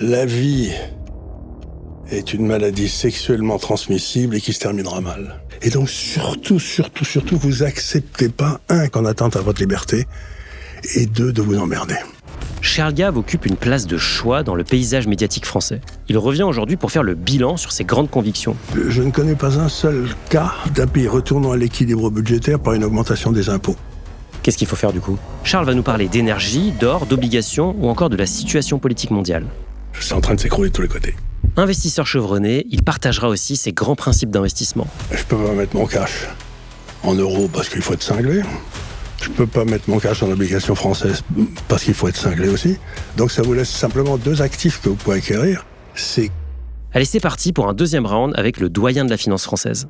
La vie est une maladie sexuellement transmissible et qui se terminera mal. Et donc surtout, vous acceptez pas, un, qu'on attente à votre liberté, et deux, de vous emmerder. Charles Gave occupe une place de choix dans le paysage médiatique français. Il revient aujourd'hui pour faire le bilan sur ses grandes convictions. Je ne connais pas un seul cas d'un pays retournant à l'équilibre budgétaire par une augmentation des impôts. Qu'est-ce qu'il faut faire du coup ? Charles va nous parler d'énergie, d'or, d'obligations ou encore de la situation politique mondiale. C'est en train de s'écrouler de tous les côtés. Investisseur chevronné, il partagera aussi ses grands principes d'investissement. Je peux pas mettre mon cash en euros parce qu'il faut être cinglé. Je peux pas mettre mon cash en obligations françaises parce qu'il faut être cinglé aussi. Donc ça vous laisse simplement deux actifs que vous pouvez acquérir. Allez, c'est parti pour un deuxième round avec le doyen de la finance française.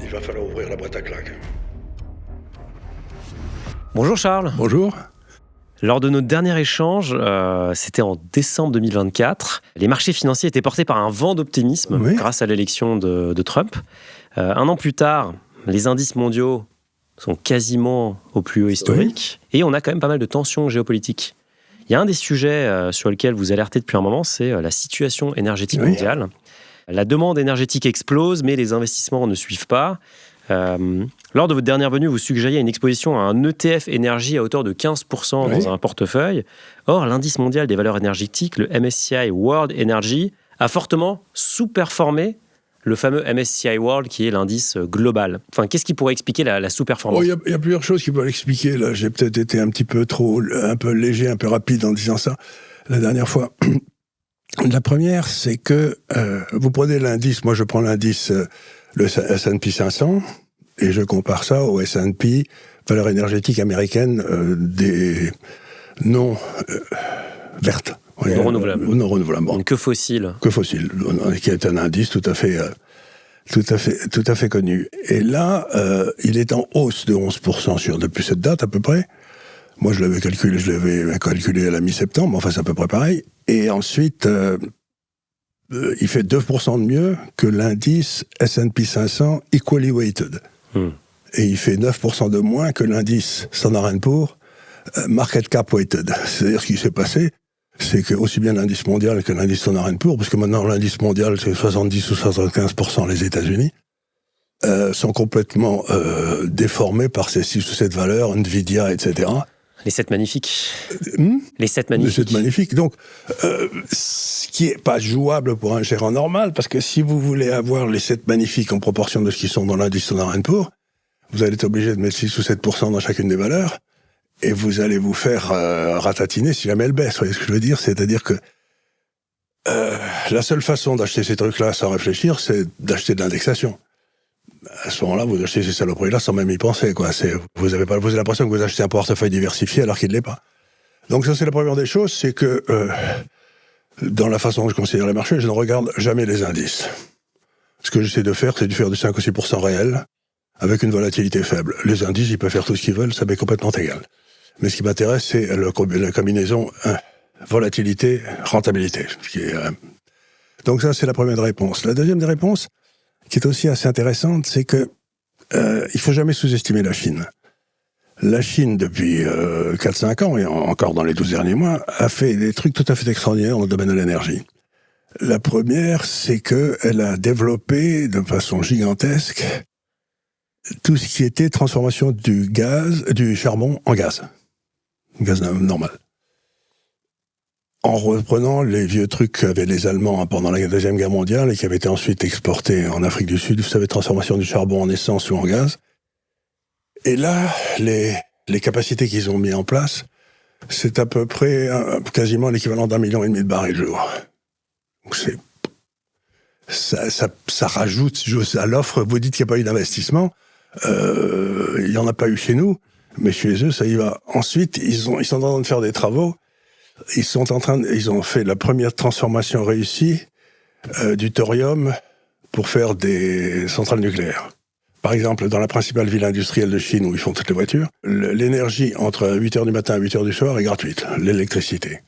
Il va falloir ouvrir la boîte à claques. Bonjour Charles. Bonjour. Lors de notre dernier échange, c'était en décembre 2024, les marchés financiers étaient portés par un vent d'optimisme grâce à l'élection de Trump. Un an plus tard, les indices mondiaux sont quasiment au plus haut historique et on a quand même pas mal de tensions géopolitiques. Il y a un des sujets sur lesquels vous alertez depuis un moment, c'est la situation énergétique mondiale. La demande énergétique explose, mais les investissements ne suivent pas. Lors de votre dernière venue, vous suggériez une exposition à un ETF énergie à hauteur de 15% dans un portefeuille. Or, l'indice mondial des valeurs énergétiques, le MSCI World Energy, a fortement sous-performé le fameux MSCI World qui est l'indice global. Enfin, qu'est-ce qui pourrait expliquer la sous-performance ? Il y a plusieurs choses qui peuvent l'expliquer. Là, j'ai peut-être été un peu léger, un peu rapide en disant ça la dernière fois. La première, c'est que vous prenez l'indice, moi je prends l'indice, le S&P 500, et je compare ça au S&P, valeur énergétique américaine des non vertes. Non renouvelables. Non renouvelables. Donc que fossiles. Que fossiles, qui est un indice tout à fait connu. Et là, il est en hausse de 11% depuis cette date à peu près. Moi, je l'avais calculé à la mi-septembre, enfin c'est à peu près pareil. Et ensuite, il fait 2% de mieux que l'indice S&P 500 Equally Weighted. Et il fait 9% de moins que l'indice Standard & Poor's Market Cap Weighted. C'est-à-dire ce qui s'est passé, c'est que aussi bien l'indice mondial que l'indice Standard & Poor's, parce que maintenant l'indice mondial c'est 70 ou 75% les États-Unis, sont complètement déformés par ces 6 ou 7 valeurs, Nvidia, etc. Les 7 magnifiques. Les 7 magnifiques. Donc, ce qui est pas jouable pour un gérant normal, parce que si vous voulez avoir les 7 magnifiques en proportion de ce qui sont dans l'indice Standard & Poor's, vous allez être obligé de mettre 6 ou 7% dans chacune des valeurs, et vous allez vous faire ratatiner si jamais elle baisse. Vous voyez ce que je veux dire ? C'est-à-dire que la seule façon d'acheter ces trucs-là sans réfléchir, c'est d'acheter de l'indexation. À ce moment-là, vous achetez ces saloperies-là sans même y penser, quoi. Vous avez l'impression que vous achetez un portefeuille diversifié alors qu'il ne l'est pas. Donc ça, c'est la première des choses, c'est que dans la façon dont je considère les marchés, je ne regarde jamais les indices. Ce que j'essaie de faire, c'est de faire du 5 ou 6% réel avec une volatilité faible. Les indices, ils peuvent faire tout ce qu'ils veulent, ça m'est complètement égal. Mais ce qui m'intéresse, c'est la combinaison volatilité-rentabilité. Donc ça, c'est la première des réponses. La deuxième des réponses, qui est aussi assez intéressante, c'est que il faut jamais sous-estimer la Chine. La Chine, depuis 4-5 ans, et encore dans les 12 derniers mois, a fait des trucs tout à fait extraordinaires dans le domaine de l'énergie. La première, c'est qu'elle a développé de façon gigantesque tout ce qui était transformation du charbon en gaz normal. En reprenant les vieux trucs qu'avaient les Allemands pendant la Deuxième Guerre mondiale et qui avaient été ensuite exportés en Afrique du Sud, vous savez, transformation du charbon en essence ou en gaz. Et là, les capacités qu'ils ont mis en place, c'est à peu près quasiment l'équivalent d'1,5 million de barils jour. Donc ça rajoute à l'offre. Vous dites qu'il n'y a pas eu d'investissement. Il n'y en a pas eu chez nous, mais chez eux, ça y va. Ensuite, ils sont en train de faire des travaux. Ils ont fait la première transformation réussie du thorium pour faire des centrales nucléaires. Par exemple, dans la principale ville industrielle de Chine où ils font toutes les voitures, l'énergie entre 8h du matin et 8h du soir est gratuite, l'électricité.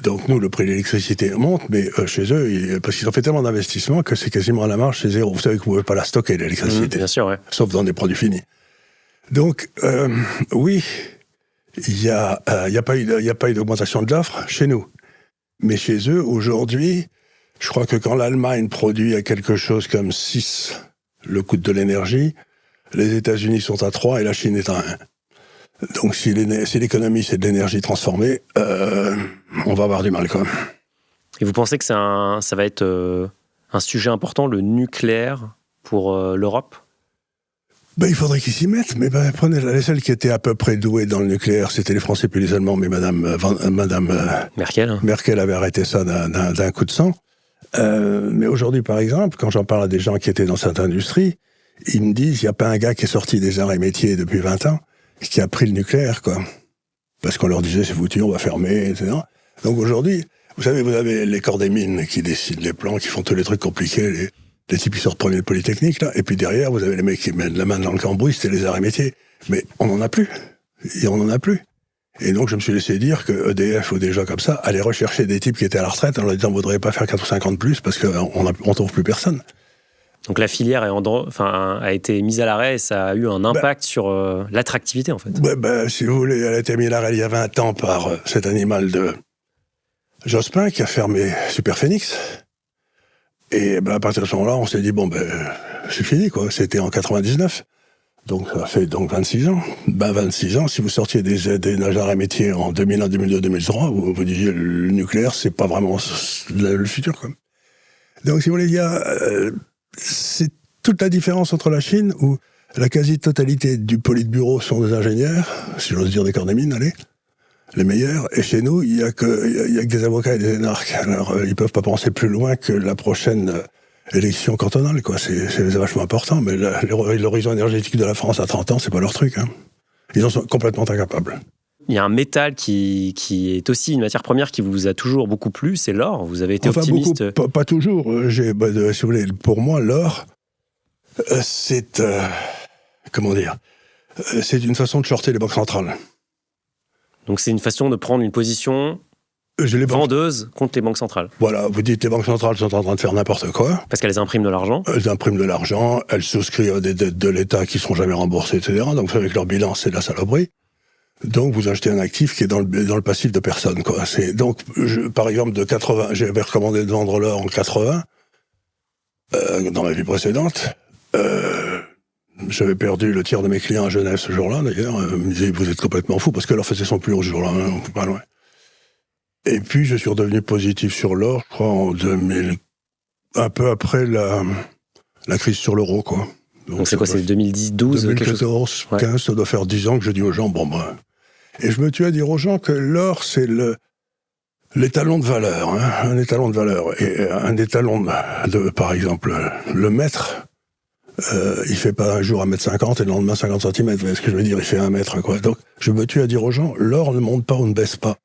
Donc nous, le prix de l'électricité monte, mais chez eux, parce qu'ils ont fait tellement d'investissements que c'est quasiment à la marge, c'est zéro. Vous savez que vous ne pouvez pas la stocker, l'électricité. Bien sûr, ouais. Sauf dans des produits finis. Donc, oui, il y a pas eu d'augmentation de l'offre chez nous. Mais chez eux, aujourd'hui, je crois que quand l'Allemagne produit à quelque chose comme 6 le coût de l'énergie, les États-Unis sont à 3 et la Chine est à 1. Donc si l'économie c'est de l'énergie transformée, on va avoir du mal quand même. Et vous pensez que ça va être un sujet important, le nucléaire, pour l'Europe ? Il faudrait qu'ils s'y mettent, mais prenez les seuls qui étaient à peu près doués dans le nucléaire, c'était les Français puis les Allemands, mais Madame Merkel avait arrêté ça d'un coup de sang. Mais aujourd'hui, par exemple, quand j'en parle à des gens qui étaient dans cette industrie, ils me disent, il n'y a pas un gars qui est sorti des arts et métiers depuis 20 ans qui a pris le nucléaire, quoi. Parce qu'on leur disait, c'est foutu, on va fermer, etc. Donc aujourd'hui, vous savez, vous avez les corps des mines qui décident les plans, qui font tous les trucs compliqués, les types qui sortent premier de Polytechnique, là, et puis derrière, vous avez les mecs qui mettent la main dans le cambouis, c'était les arts et métiers. Mais on n'en a plus. Et on n'en a plus. Et donc, je me suis laissé dire que EDF ou des gens comme ça allaient rechercher des types qui étaient à la retraite en leur disant, vous ne voudriez pas faire 4 ou 5 ans de plus parce qu'on ne trouve plus personne. Donc la filière a été mise à l'arrêt et ça a eu un impact sur l'attractivité, en fait. Si vous voulez, elle a été mise à l'arrêt il y a 20 ans par cet animal de Jospin qui a fermé Super Phoenix. Et à partir de ce moment-là, on s'est dit, c'est fini, quoi. C'était en 99. Donc, ça fait 26 ans. 26 ans, si vous sortiez des arts et métiers en 2001, 2002, 2003, vous disiez, le nucléaire, c'est pas vraiment le futur, quoi. Donc, si vous voulez, c'est toute la différence entre la Chine, où la quasi-totalité du politburo sont des ingénieurs, si j'ose dire des corps des mines, allez, les meilleurs, et chez nous, il y a que des avocats et des énarques. Alors, ils peuvent pas penser plus loin que la prochaine élection cantonale, quoi. C'est vachement important, mais l'horizon énergétique de la France à 30 ans, c'est pas leur truc, hein. Ils en sont complètement incapables. Il y a un métal qui est aussi une matière première qui vous a toujours beaucoup plu, c'est l'or. Vous avez été optimiste. Pas toujours. Si vous voulez, pour moi, l'or, c'est c'est une façon de shorter les banques centrales. Donc c'est une façon de prendre une position vendeuse contre les banques centrales. Voilà, vous dites les banques centrales sont en train de faire n'importe quoi. Parce qu'elles impriment de l'argent. Elles impriment de l'argent, elles souscrivent à des dettes de l'État qui ne seront jamais remboursées, etc. Donc avec leur bilan, c'est de la saloperie. Donc vous achetez un actif qui est dans le passif de personne, quoi. Donc, par exemple, de 80, j'avais recommandé de vendre l'or en 80, dans ma vie précédente. J'avais perdu le tiers de mes clients à Genève ce jour-là, d'ailleurs. Ils me disaient, vous êtes complètement fou, parce que l'or faisait son plus haut ce jour-là, hein, pas loin. Et puis, je suis redevenu positif sur l'or, je crois, en 2000, un peu après la crise sur l'euro, quoi. Donc c'est quoi, c'est 2012 2014, 15, ça doit faire 10 ans que je dis aux gens, Et je me tue à dire aux gens que l'or, c'est l'étalon de valeur, hein, un étalon de valeur. Et un étalon par exemple, le mètre, il fait pas un jour 1,50 m et le lendemain 50 cm. Vous voyez ce que je veux dire? Il fait 1 mètre, quoi. Donc, je me tue à dire aux gens, l'or ne monte pas ou ne baisse pas.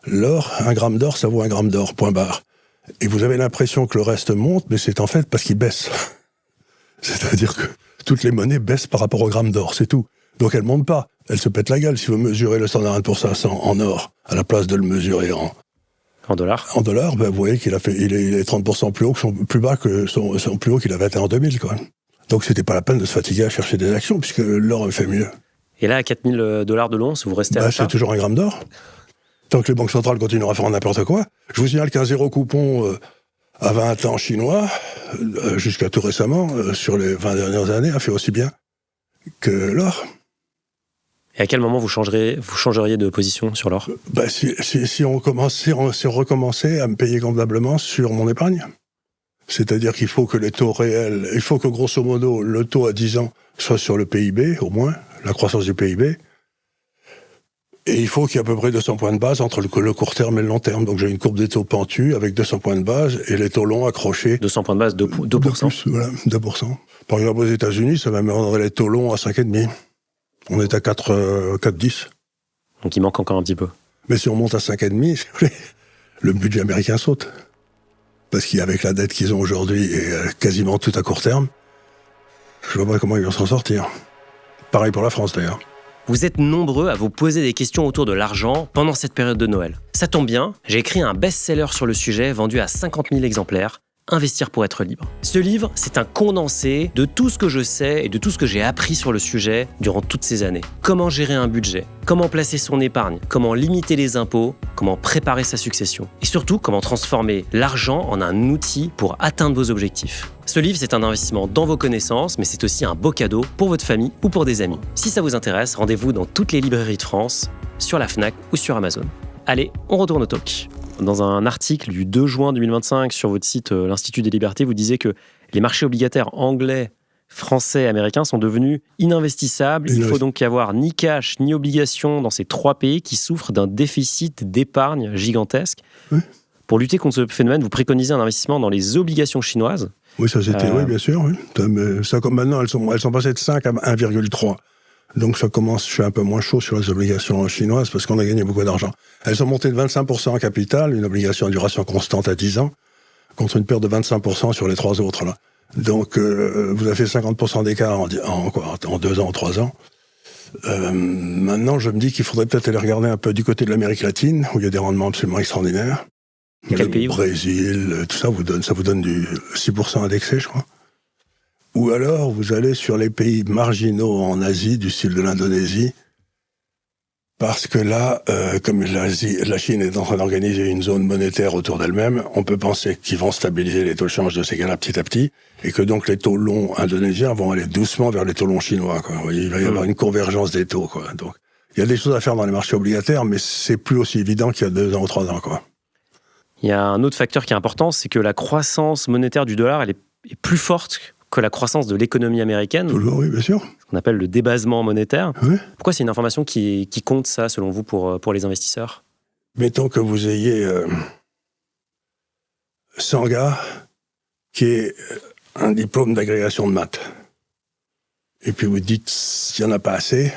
L'or, 1 gramme d'or, ça vaut 1 gramme d'or, point barre. Et vous avez l'impression que le reste monte, mais c'est en fait parce qu'il baisse. C'est-à-dire que toutes les monnaies baissent par rapport au gramme d'or, c'est tout. Donc elles montent pas, elles se pètent la gueule. Si vous mesurez le Standard & Poor's 500 en or, à la place de le mesurer en dollars, vous voyez qu'il il est 30% plus haut plus bas que son plus haut qu'il avait été en 2000, quoi. Donc c'était pas la peine de se fatiguer à chercher des actions, puisque l'or fait mieux. Et là, à $4 000 de l'once, vous restez à ça? C'est toujours 1 gramme d'or. Tant que les banques centrales continueront à faire n'importe quoi. Je vous signale qu'un zéro coupon à 20 ans chinois, jusqu'à tout récemment, sur les 20 dernières années, a fait aussi bien que l'or. Et à quel moment vous changeriez de position sur l'or? Si on recommençait à me payer convenablement sur mon épargne. C'est-à-dire qu'il faut que les taux réels, il faut que grosso modo, le taux à 10 ans soit sur le PIB, au moins, la croissance du PIB. Et il faut qu'il y ait à peu près 200 points de base entre le court terme et le long terme. Donc j'ai une courbe des taux pentue avec 200 points de base et les taux longs accrochés. 200 points de base, 2%. De plus, voilà, 2%. Par exemple, aux États-Unis, ça va me les taux longs à 5,5. On est à 4,10. Donc il manque encore un petit peu. Mais si on monte à 5,5, le budget américain saute. Parce qu'avec la dette qu'ils ont aujourd'hui et quasiment tout à court terme, je vois pas comment ils vont s'en sortir. Pareil pour la France d'ailleurs. Vous êtes nombreux à vous poser des questions autour de l'argent pendant cette période de Noël. Ça tombe bien, j'ai écrit un best-seller sur le sujet vendu à 50 000 exemplaires, Investir pour être libre. Ce livre, c'est un condensé de tout ce que je sais et de tout ce que j'ai appris sur le sujet durant toutes ces années. Comment gérer un budget, comment placer son épargne, comment limiter les impôts, comment préparer sa succession. Et surtout, comment transformer l'argent en un outil pour atteindre vos objectifs. Ce livre, c'est un investissement dans vos connaissances, mais c'est aussi un beau cadeau pour votre famille ou pour des amis. Si ça vous intéresse, rendez-vous dans toutes les librairies de France, sur la Fnac ou sur Amazon. Allez, on retourne au talk. Dans un article du 2 juin 2025 sur votre site l'Institut des Libertés, vous disiez que les marchés obligataires anglais, français et américains sont devenus ininvestissables. Il ne faut donc y avoir ni cash ni obligation dans ces 3 pays qui souffrent d'un déficit d'épargne gigantesque. Oui. Pour lutter contre ce phénomène, vous préconisez un investissement dans les obligations chinoises. Oui, ça c'était, oui, bien sûr. Oui. Ça, comme maintenant, elles sont passées de 5 à 1,3. Donc ça commence, je suis un peu moins chaud sur les obligations chinoises parce qu'on a gagné beaucoup d'argent. Elles sont montées de 25% en capital, une obligation à duration constante à 10 ans, contre une perte de 25% sur les 3 autres. Là. Donc vous avez fait 50% d'écart en 2 ans ou 3 ans. Maintenant, je me dis qu'il faudrait peut-être aller regarder un peu du côté de l'Amérique latine, où il y a des rendements absolument extraordinaires. Quel pays? Le Brésil, tout ça vous donne du 6% indexé, je crois. Ou alors, vous allez sur les pays marginaux en Asie, du style de l'Indonésie, parce que là, comme la Chine est en train d'organiser une zone monétaire autour d'elle-même, on peut penser qu'ils vont stabiliser les taux de change de ces gars-là petit à petit, et que donc les taux longs indonésiens vont aller doucement vers les taux longs chinois. Quoi. Il va y avoir une convergence des taux. Quoi. Donc, il y a des choses à faire dans les marchés obligataires, mais c'est plus aussi évident qu'il y a 2 ans ou 3 ans. Quoi. Il y a un autre facteur qui est important, c'est que la croissance monétaire du dollar, elle est plus forte que la croissance de l'économie américaine. Toujours, oui, bien sûr. Ce qu'on appelle le débasement monétaire. Oui. Pourquoi c'est une information qui compte, ça, selon vous, pour les investisseurs? Mettons que vous ayez 100 gars qui aient un diplôme d'agrégation de maths. Et puis vous dites, s'il n'y en a pas assez,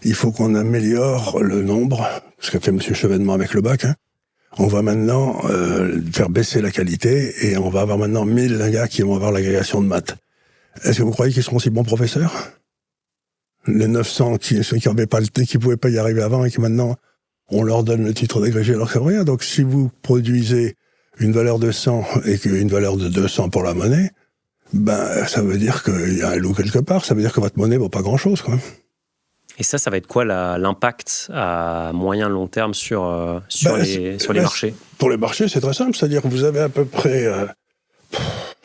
il faut qu'on améliore le nombre, ce qu'a fait M. Chevènement avec le bac. On va maintenant faire baisser la qualité et on va avoir maintenant 1000 gars qui vont avoir l'agrégation de maths. Est-ce que vous croyez qu'ils seront aussi bons professeurs? Les 900 qui pouvaient pas y arriver avant et qui maintenant, on leur donne le titre d'agrégé alors que c'est rien. Donc si vous produisez une valeur de 100 et une valeur de 200 pour la monnaie, ben ça veut dire qu'il y a un loup quelque part, ça veut dire que votre monnaie vaut pas grand-chose, quoi. Et ça va être quoi l'impact à moyen long terme sur les marchés? Pour les marchés, c'est très simple. C'est-à-dire que vous avez à peu près...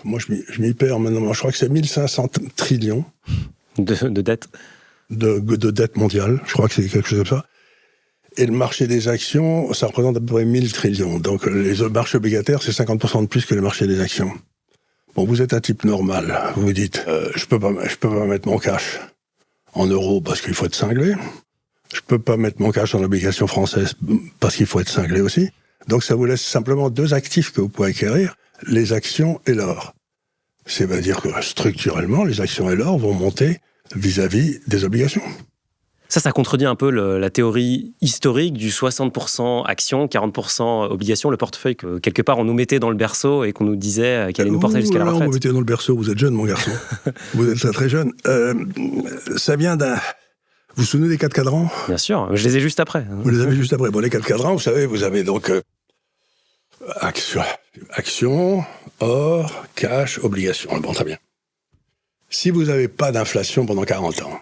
moi, je m'y perds maintenant. Je crois que c'est 1500 trillions. De dettes? De dettes mondiales. Je crois que c'est quelque chose comme ça. Et le marché des actions, ça représente à peu près 1000 trillions. Donc les marchés obligataires, c'est 50% de plus que le marché des actions. Bon, vous êtes un type normal. Vous vous dites, je peux pas mettre mon cash en euros parce qu'il faut être cinglé. Je peux pas mettre mon cash en obligation française parce qu'il faut être cinglé aussi. Donc ça vous laisse simplement 2 actifs que vous pouvez acquérir, les actions et l'or. C'est-à-dire que structurellement, les actions et l'or vont monter vis-à-vis des obligations. Ça contredit un peu la théorie historique du 60% actions, 40% obligations, le portefeuille que quelque part on nous mettait dans le berceau et qu'on nous disait qu'il allait nous porter jusqu'à la retraite. On vous mettait dans le berceau, vous êtes jeune mon garçon. Vous êtes très très jeune. Ça vient d'un... Vous vous souvenez des 4 cadrans? Bien sûr, je les ai juste après. Vous les avez juste après. Bon, les 4 cadrans, vous savez, vous avez donc actions, or, cash, obligations. Bon, très bien. Si vous n'avez pas d'inflation pendant 40 ans,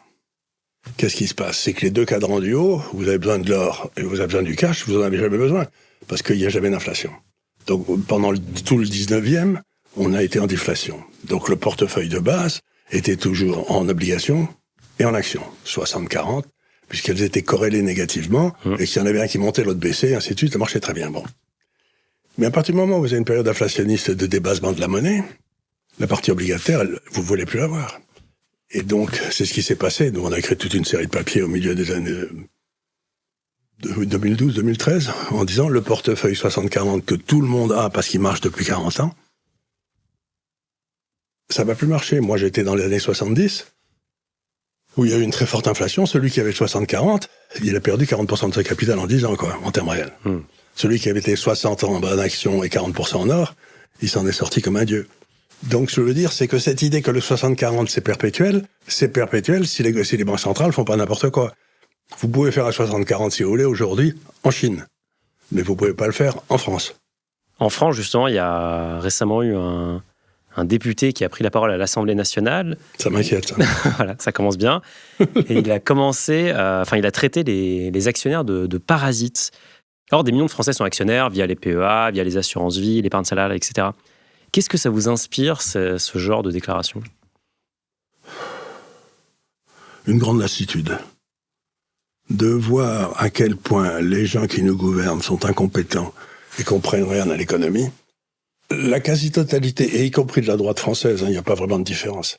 qu'est-ce qui se passe? C'est que les 2 cadrans du haut, vous avez besoin de l'or et vous avez besoin du cash, vous n'en avez jamais besoin, parce qu'il n'y a jamais d'inflation. Donc pendant tout le 19e, on a été en déflation. Donc le portefeuille de base était toujours en obligations et en actions, 60-40, puisqu'elles étaient corrélées négativement, et qu'il y en avait un qui montait, l'autre baissait, et ainsi de suite, ça marchait très bien. Bon. Mais à partir du moment où vous avez une période inflationniste de débasement de la monnaie, la partie obligataire, vous ne voulez plus l'avoir. Et donc, c'est ce qui s'est passé. Nous, on a écrit toute une série de papiers au milieu des années 2012-2013, en disant le portefeuille 60-40 que tout le monde a parce qu'il marche depuis 40 ans, ça va plus marcher. Moi, j'étais dans les années 70, où il y a eu une très forte inflation. Celui qui avait 60-40, il a perdu 40% de sa capital en 10 ans, quoi, en termes réels. Celui qui avait été 60 ans en actions et 40% en or, il s'en est sorti comme un dieu. Donc, ce que je veux dire, c'est que cette idée que le 60-40, c'est perpétuel si les banques centrales font pas n'importe quoi. Vous pouvez faire un 60-40 si vous voulez aujourd'hui en Chine, mais vous pouvez pas le faire en France. En France, justement, il y a récemment eu un député qui a pris la parole à l'Assemblée nationale. Ça m'inquiète, ça. Voilà, ça commence bien. Et il a il a traité les actionnaires de parasites. Alors, des millions de Français sont actionnaires via les PEA, via les assurances vie, l'épargne salariale, etc. Qu'est-ce que ça vous inspire, ce genre de déclaration ? Une grande lassitude. De voir à quel point les gens qui nous gouvernent sont incompétents et comprennent rien à l'économie. La quasi-totalité, et y compris de la droite française, il n'y a pas vraiment de différence.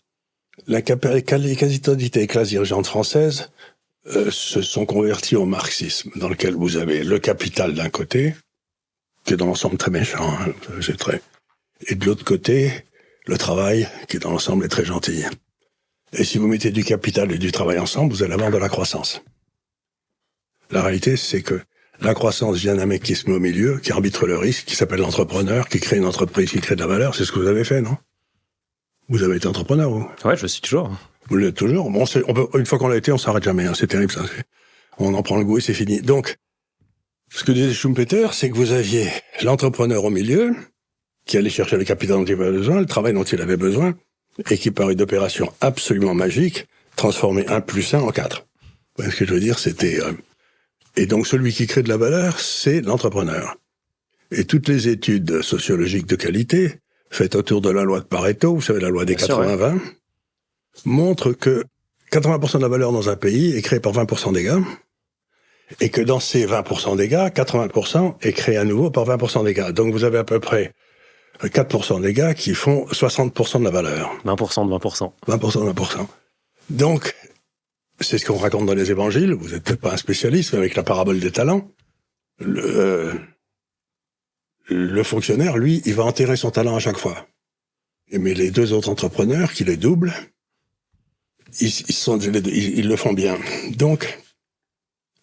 La quasi-totalité des classes dirigeantes françaises se sont convertis au marxisme, dans lequel vous avez le capital d'un côté, qui est dans l'ensemble très méchant, et de l'autre côté, le travail, qui dans l'ensemble est très gentil. Et si vous mettez du capital et du travail ensemble, vous allez avoir de la croissance. La réalité, c'est que la croissance vient d'un mec qui se met au milieu, qui arbitre le risque, qui s'appelle l'entrepreneur, qui crée une entreprise, qui crée de la valeur. C'est ce que vous avez fait, non ? Vous avez été entrepreneur, vous ? Ouais, je le suis toujours. Vous l'êtes toujours. Bon, une fois qu'on l'a été, on s'arrête jamais. C'est terrible, ça. On en prend le goût et c'est fini. Donc, ce que disait Schumpeter, c'est que vous aviez l'entrepreneur au milieu, qui allait chercher le capital dont il avait besoin, le travail dont il avait besoin, et qui, par une opération absolument magique, transformait 1 + 1 en 4. Vous voyez ce que je veux dire ? C'était... Et donc, celui qui crée de la valeur, c'est l'entrepreneur. Et toutes les études sociologiques de qualité, faites autour de la loi de Pareto, vous savez, la loi des 80-20, montrent que 80% de la valeur dans un pays est créée par 20% des gars, et que dans ces 20% des gars, 80% est créé à nouveau par 20% des gars. Donc, vous avez à peu près 4% des gars qui font 60% de la valeur. 20% de 20%. 20% de 20%. Donc, c'est ce qu'on raconte dans les évangiles. Vous n'êtes peut-être pas un spécialiste, mais avec la parabole des talents, le fonctionnaire, lui, il va enterrer son talent à chaque fois. Mais les deux autres entrepreneurs qui les doublent, ils le font bien. Donc,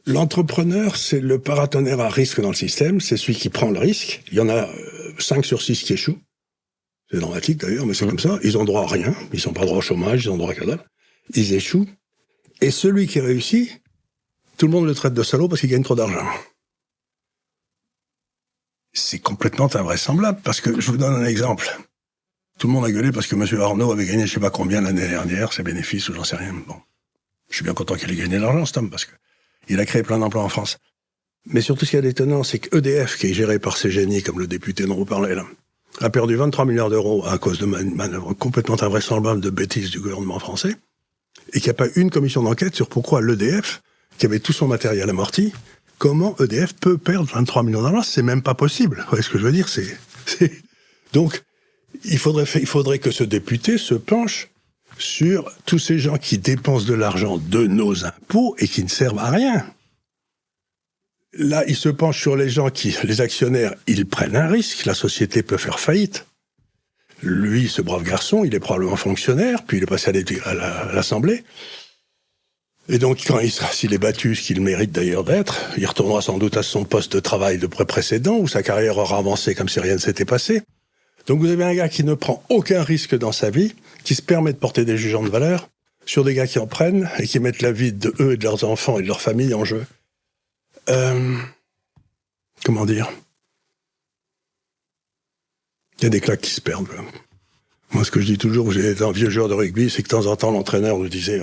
l'entrepreneur, c'est le paratonnerre à risque dans le système, c'est celui qui prend le risque. Il y en a 5 sur 6 qui échouent. C'est dramatique d'ailleurs, mais c'est comme ça. Ils ont droit à rien, ils n'ont pas droit au chômage, ils ont droit à cadavre. Ils échouent. Et celui qui réussit, tout le monde le traite de salaud parce qu'il gagne trop d'argent. C'est complètement invraisemblable, parce que je vous donne un exemple. Tout le monde a gueulé parce que M. Arnault avait gagné je sais pas combien l'année dernière, ses bénéfices ou j'en sais rien. Bon, je suis bien content qu'il ait gagné de l'argent, cet homme, parce que il a créé plein d'emplois en France. Mais surtout, ce qu'il y a d'étonnant, c'est que EDF, qui est géré par ces génies, comme le député dont vous parlez là, a perdu 23 milliards d'euros à cause de manœuvres complètement invraisemblables de bêtises du gouvernement français, et qu'il n'y a pas une commission d'enquête sur pourquoi l'EDF, qui avait tout son matériel amorti, comment EDF peut perdre 23 millions d'euros. C'est même pas possible. Vous voyez ce que je veux dire ? Donc, il faudrait que ce député se penche sur tous ces gens qui dépensent de l'argent de nos impôts et qui ne servent à rien. Là, il se penche sur les gens les actionnaires, ils prennent un risque, la société peut faire faillite. Lui, ce brave garçon, il est probablement fonctionnaire, puis il est passé à l'Assemblée. Et donc, s'il est battu, ce qu'il mérite d'ailleurs d'être, il retournera sans doute à son poste de travail de précédent, où sa carrière aura avancé comme si rien ne s'était passé. Donc vous avez un gars qui ne prend aucun risque dans sa vie, qui se permet de porter des jugements de valeur sur des gars qui en prennent et qui mettent la vie de eux et de leurs enfants et de leur famille en jeu. Comment dire ? Il y a des claques qui se perdent. Là. Moi, ce que je dis toujours, j'ai été un vieux joueur de rugby, c'est que de temps en temps, l'entraîneur nous disait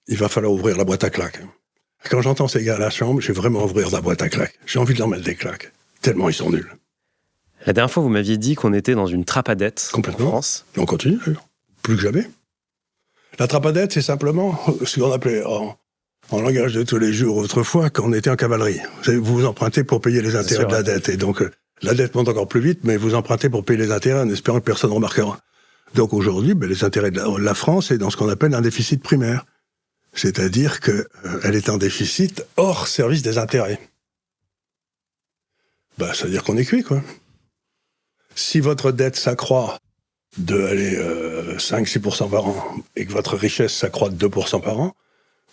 il va falloir ouvrir la boîte à claques. Quand j'entends ces gars à la chambre, j'ai vraiment ouvrir la boîte à claques. J'ai envie de leur mettre des claques, tellement ils sont nuls. La dernière fois, vous m'aviez dit qu'on était dans une trappe à dette en France. On continue, plus que jamais. La trappe à dette, c'est simplement ce qu'on appelait en langage de tous les jours autrefois, quand on était en cavalerie. Vous vous empruntez pour payer les intérêts de la dette. Et donc, la dette monte encore plus vite, mais vous empruntez pour payer les intérêts en espérant que personne ne remarquera. Donc aujourd'hui, les intérêts de la France est dans ce qu'on appelle un déficit primaire. C'est-à-dire qu'elle est en déficit hors service des intérêts. Ça veut dire qu'on est cuit, quoi. Si votre dette s'accroît de 5-6% par an et que votre richesse s'accroît de 2% par an,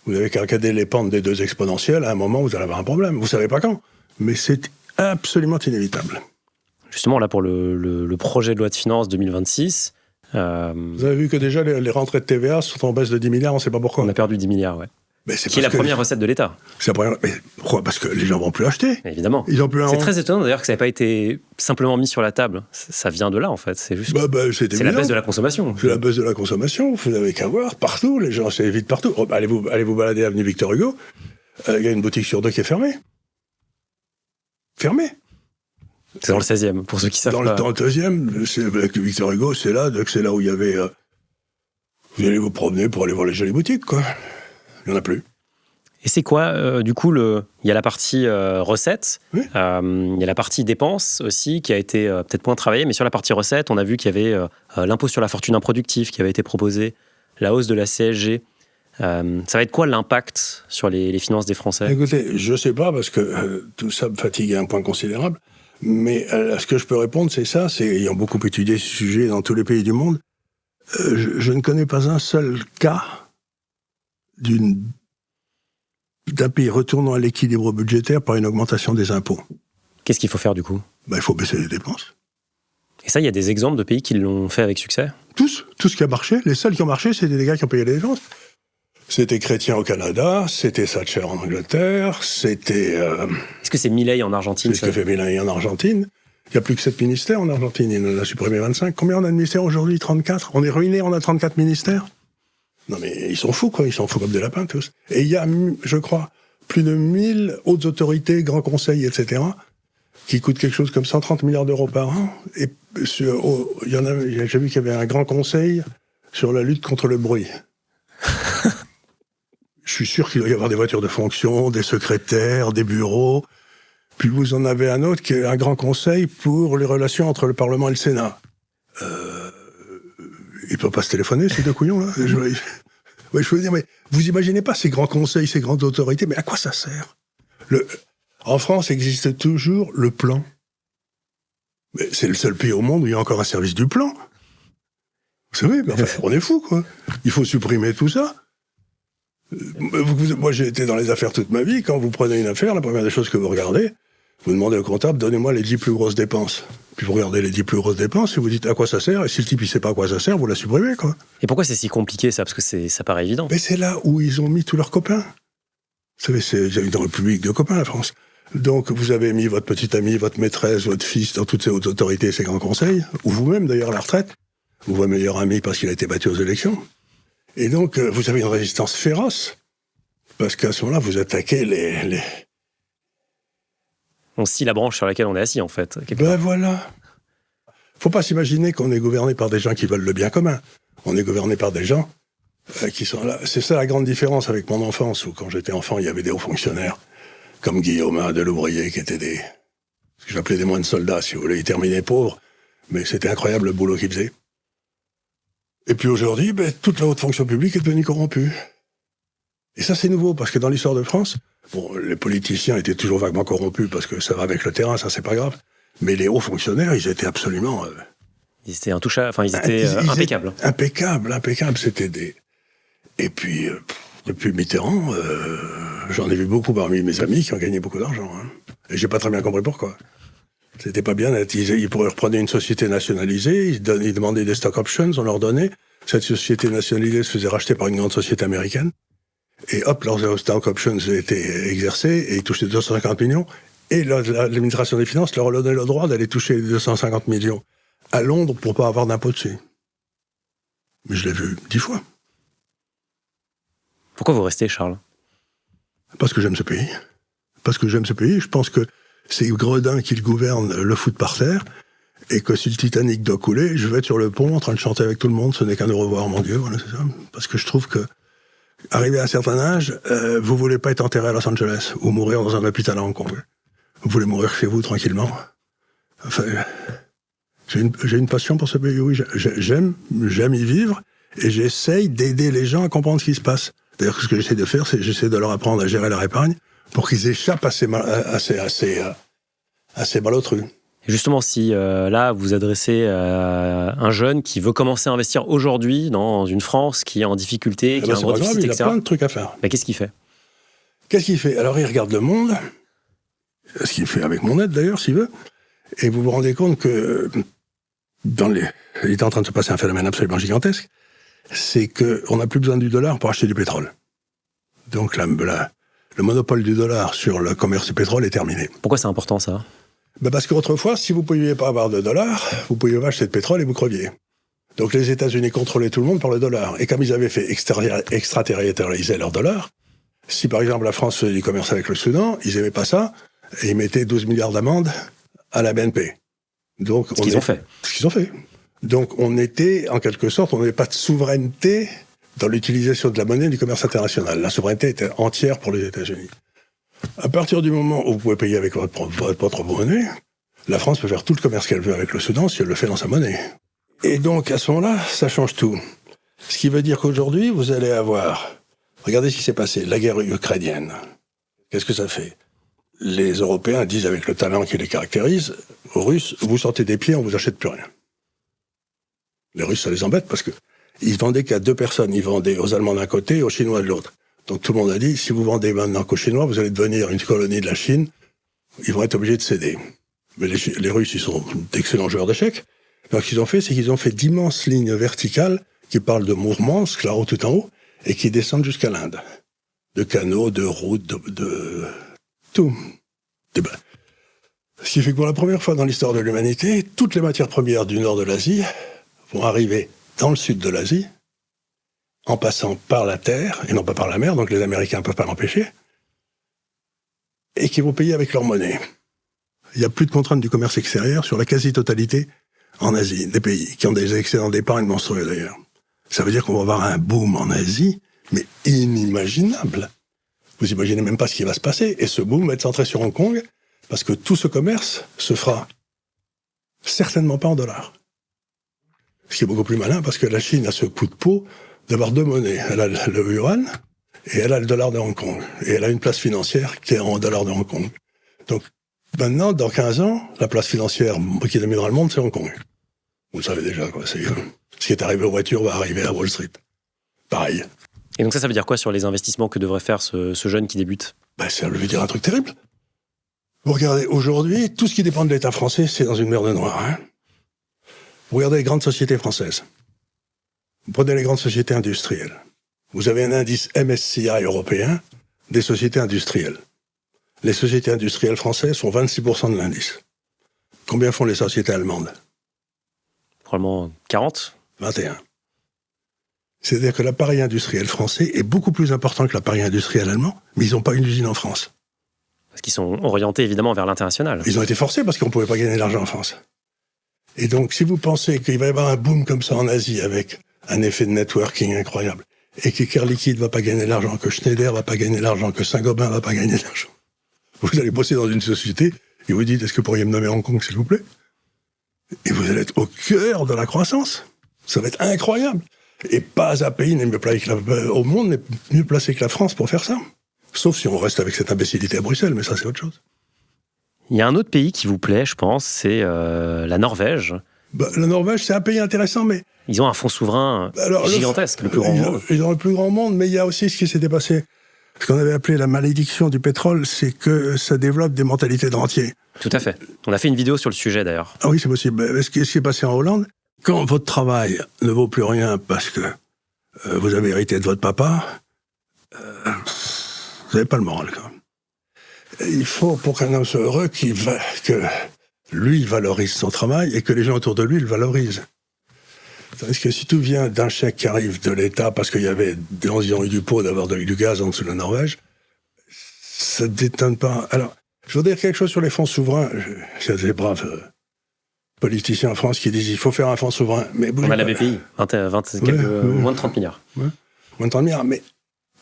vous n'avez qu'à regarder les pentes des deux exponentielles, à un moment, vous allez avoir un problème. Vous ne savez pas quand, mais c'est absolument inévitable. Justement, là, pour le projet de loi de finances 2026... Vous avez vu que déjà, les rentrées de TVA sont en baisse de 10 milliards, on ne sait pas pourquoi. On a perdu 10 milliards, ouais. Qui est la première recette de l'État. C'est la première. Mais pourquoi ? Parce que les gens vont plus acheter. Évidemment. C'est très étonnant d'ailleurs que ça n'ait pas été simplement mis sur la table. Ça vient de là en fait. C'est juste. C'est la baisse de la consommation. C'est la baisse de la consommation. Vous n'avez qu'à voir partout. Les gens s'évitent partout. Allez vous balader à l'avenue Victor Hugo. Il y a une boutique sur deux qui est fermée. Fermée. C'est dans le 16e, pour ceux qui savent pas. Dans le 16e, Victor Hugo, c'est là où il y avait. Vous allez vous promener pour aller voir les jolies boutiques, quoi. Il n'y en a plus. Et c'est quoi, du coup, il y a la partie recettes, oui. Il y a la partie dépenses aussi, qui a été peut-être moins travaillée, mais sur la partie recettes, on a vu qu'il y avait l'impôt sur la fortune improductive qui avait été proposé, la hausse de la CSG. Ça va être quoi l'impact sur les finances des Français ? Écoutez, je ne sais pas, parce que tout ça me fatigue à un point considérable, mais ce que je peux répondre, c'est ayant beaucoup étudié ce sujet dans tous les pays du monde, je ne connais pas un seul cas d'un pays retournant à l'équilibre budgétaire par une augmentation des impôts. Qu'est-ce qu'il faut faire du coup ? Il faut baisser les dépenses. Et ça, il y a des exemples de pays qui l'ont fait avec succès ? Tout ce qui a marché. Les seuls qui ont marché, c'était des gars qui ont payé les dépenses. C'était Chrétien au Canada, c'était Thatcher en Angleterre, c'était... Est-ce que c'est Milei en Argentine ? C'est ce que fait Milei en Argentine. Il n'y a plus que 7 ministères en Argentine, il en a supprimé 25. Combien on a de ministères aujourd'hui ? 34 ? On est ruinés, on a 34 ministères ? Non mais ils sont fous, quoi. Ils sont fous comme des lapins, tous. Et il y a, je crois, plus de 1000 hautes autorités, grands conseils, etc., qui coûtent quelque chose comme 130 milliards d'euros par an. Et j'ai vu qu'il y avait un grand conseil sur la lutte contre le bruit. Je suis sûr qu'il doit y avoir des voitures de fonction, des secrétaires, des bureaux. Puis vous en avez un autre qui est un grand conseil pour les relations entre le Parlement et le Sénat. Ils ne peuvent pas se téléphoner, ces deux couillons-là. Oui, je veux dire, mais vous imaginez pas ces grands conseils, ces grandes autorités, mais à quoi ça sert ? En France existe toujours le plan. Mais c'est le seul pays au monde où il y a encore un service du plan. Vous savez, on est fous, quoi. Il faut supprimer tout ça. Moi, j'ai été dans les affaires toute ma vie. Quand vous prenez une affaire, la première des choses que vous regardez, vous demandez au comptable, donnez-moi les 10 plus grosses dépenses. Puis vous regardez les 10 plus grosses dépenses et vous dites à quoi ça sert. Et si le type il sait pas à quoi ça sert, vous la supprimez, quoi. Et pourquoi c'est si compliqué, ça ? Parce que ça paraît évident. Mais c'est là où ils ont mis tous leurs copains. Vous savez, c'est une république de copains, la France. Donc, vous avez mis votre petite amie, votre maîtresse, votre fils dans toutes ces hautes autorités, ces grands conseils, ou vous-même, d'ailleurs, à la retraite, ou votre meilleur ami parce qu'il a été battu aux élections. Et donc, vous avez une résistance féroce, parce qu'à ce moment-là, vous attaquez les... On scie la branche sur laquelle on est assis, en fait. Voilà. Faut pas s'imaginer qu'on est gouverné par des gens qui veulent le bien commun. On est gouverné par des gens qui sont là. C'est ça la grande différence avec mon enfance, où quand j'étais enfant, il y avait des hauts fonctionnaires, comme Guillaume de l'Ouvrier, qui étaient ce que j'appelais des moines soldats, si vous voulez. Ils terminaient pauvres, mais c'était incroyable le boulot qu'ils faisaient. Et puis aujourd'hui, toute la haute fonction publique est devenue corrompue. Et ça, c'est nouveau, parce que dans l'histoire de France, les politiciens étaient toujours vaguement corrompus, parce que ça va avec le terrain, ça, c'est pas grave. Mais les hauts fonctionnaires, ils étaient absolument... Ils étaient intouchables, enfin, ils étaient impeccables. Impeccables, c'était des... Et puis, depuis Mitterrand, j'en ai vu beaucoup parmi mes amis qui ont gagné beaucoup d'argent. Hein. Et j'ai pas très bien compris pourquoi. C'était pas bien. Ils pourraient reprendre une société nationalisée, ils demandaient des stock options, on leur donnait. Cette société nationalisée se faisait racheter par une grande société américaine. Et hop, leurs stock options étaient exercés et ils touchaient 250 millions. Et l'administration des finances leur donnait le droit d'aller toucher les 250 millions à Londres pour pas avoir d'impôt dessus. Mais je l'ai vu 10 fois. Pourquoi vous restez, Charles ? Parce que j'aime ce pays. Je pense que c'est Gredin qui le gouverne, le fout par terre, et que si le Titanic doit couler, je vais être sur le pont en train de chanter avec tout le monde, ce n'est qu'un au revoir, mon Dieu, voilà, c'est ça. Parce que je trouve que, arrivé à un certain âge, vous voulez pas être enterré à Los Angeles, ou mourir dans un hôpital à Hong Kong. Vous voulez mourir chez vous, tranquillement. Enfin, j'ai une passion pour ce pays, oui, j'aime y vivre, et j'essaye d'aider les gens à comprendre ce qui se passe. D'ailleurs, ce que j'essaie de faire, c'est j'essaie de leur apprendre à gérer leur épargne, pour qu'ils échappent à ces malotrus. Justement, si là, vous adressez à un jeune qui veut commencer à investir aujourd'hui dans une France qui est en difficulté, qui a un gros déficit, etc. Il a plein de trucs à faire. Mais qu'est-ce qu'il fait ? Alors, il regarde Le Monde, ce qu'il fait avec mon aide d'ailleurs, s'il veut, et vous vous rendez compte que il est en train de se passer un phénomène absolument gigantesque, c'est qu'on n'a plus besoin du dollar pour acheter du pétrole. Donc le monopole du dollar sur le commerce du pétrole est terminé. Pourquoi c'est important ça ? Parce qu'autrefois, si vous ne pouviez pas avoir de dollars, vous ne pouviez pas acheter de pétrole et vous creviez. Donc les États-Unis contrôlaient tout le monde par le dollar. Et comme ils avaient fait extraterritorialiser leur dollar, si par exemple la France faisait du commerce avec le Soudan, ils n'aimaient pas ça, et ils mettaient 12 milliards d'amendes à la BNP. Donc, Ce qu'ils ont fait. Ce qu'ils ont fait. Donc on était, en quelque sorte, on n'avait pas de souveraineté dans l'utilisation de la monnaie du commerce international. La souveraineté était entière pour les États-Unis. À partir du moment où vous pouvez payer avec votre monnaie, la France peut faire tout le commerce qu'elle veut avec le Soudan si elle le fait dans sa monnaie. Et donc, à ce moment-là, ça change tout. Ce qui veut dire qu'aujourd'hui, vous allez avoir... Regardez ce qui s'est passé, la guerre ukrainienne. Qu'est-ce que ça fait ? Les Européens disent, avec le talent qui les caractérise, aux Russes, vous sortez des pieds, on vous achète plus rien. Les Russes, ça les embête parce que ils vendaient qu'à 2 personnes. Ils vendaient aux Allemands d'un côté et aux Chinois de l'autre. Donc tout le monde a dit, si vous vendez maintenant qu'aux Chinois, vous allez devenir une colonie de la Chine. Ils vont être obligés de céder. Mais les Russes, ils sont d'excellents joueurs d'échecs. Donc ce qu'ils ont fait, c'est qu'ils ont fait d'immenses lignes verticales qui parlent de Mourmansk, là-haut tout en haut, et qui descendent jusqu'à l'Inde. De canaux, de routes, de tout. Ce qui fait que pour la première fois dans l'histoire de l'humanité, toutes les matières premières du nord de l'Asie vont arriver dans le sud de l'Asie, en passant par la terre, et non pas par la mer, donc les Américains ne peuvent pas l'empêcher, et qui vont payer avec leur monnaie. Il n'y a plus de contraintes du commerce extérieur sur la quasi-totalité en Asie, des pays qui ont des excédents d'épargne monstrueux d'ailleurs. Ça veut dire qu'on va avoir un boom en Asie, mais inimaginable. Vous imaginez même pas ce qui va se passer, et ce boom va être centré sur Hong Kong, parce que tout ce commerce se fera certainement pas en dollars. Ce qui est beaucoup plus malin, parce que la Chine a ce coup de peau d'avoir 2 monnaies. Elle a le yuan, et elle a le dollar de Hong Kong. Et elle a une place financière qui est en dollars de Hong Kong. Donc, maintenant, dans 15 ans, la place financière qui dominera le monde, c'est Hong Kong. Vous le savez déjà, quoi. Ce qui est arrivé aux voitures va arriver à Wall Street. Pareil. Et donc ça veut dire quoi sur les investissements que devrait faire ce jeune qui débute ? Ça veut dire un truc terrible. Vous regardez, aujourd'hui, tout ce qui dépend de l'État français, c'est dans une mer de noir. Hein. Vous regardez les grandes sociétés françaises. Vous prenez les grandes sociétés industrielles. Vous avez un indice MSCI européen des sociétés industrielles. Les sociétés industrielles françaises font 26% de l'indice. Combien font les sociétés allemandes ? Probablement 40 ? 21. C'est-à-dire que l'appareil industriel français est beaucoup plus important que l'appareil industriel allemand, mais ils n'ont pas une usine en France. Parce qu'ils sont orientés évidemment vers l'international. Ils ont été forcés parce qu'on ne pouvait pas gagner de l'argent en France. Et donc, si vous pensez qu'il va y avoir un boom comme ça en Asie avec un effet de networking incroyable, et que Air Liquide ne va pas gagner de l'argent, que Schneider ne va pas gagner de l'argent, que Saint-Gobain ne va pas gagner de l'argent, vous allez bosser dans une société et vous dites, est-ce que vous pourriez me nommer Hong Kong, s'il vous plaît ? Et vous allez être au cœur de la croissance. Ça va être incroyable. Et pas un pays au monde n'est mieux placé que la France pour faire ça. Sauf si on reste avec cette imbécilité à Bruxelles, mais ça, c'est autre chose. Il y a un autre pays qui vous plaît, je pense, c'est la Norvège. La Norvège, c'est un pays intéressant, mais... Ils ont un fonds souverain gigantesque, le plus grand monde. Ils ont le plus grand monde, mais il y a aussi ce qui s'était passé. Ce qu'on avait appelé la malédiction du pétrole, c'est que ça développe des mentalités de rentiers. Tout à fait. On a fait une vidéo sur le sujet, d'ailleurs. Ah oui, c'est possible. Ce qui est passé en Hollande, quand votre travail ne vaut plus rien parce que vous avez hérité de votre papa, vous n'avez pas le moral, quand même. Il faut, pour qu'un homme soit heureux, que lui valorise son travail et que les gens autour de lui le valorisent. Tandis que si tout vient d'un chèque qui arrive de l'État parce qu'ils ont eu du pot d'avoir du gaz en dessous de la Norvège, ça ne détonne pas. Alors, je veux dire quelque chose sur les fonds souverains. Il y a des braves politiciens en France qui disent qu'il faut faire un fonds souverain. Mais on a la BPI, moins de 30 milliards. Ouais, moins de 30 milliards. Mais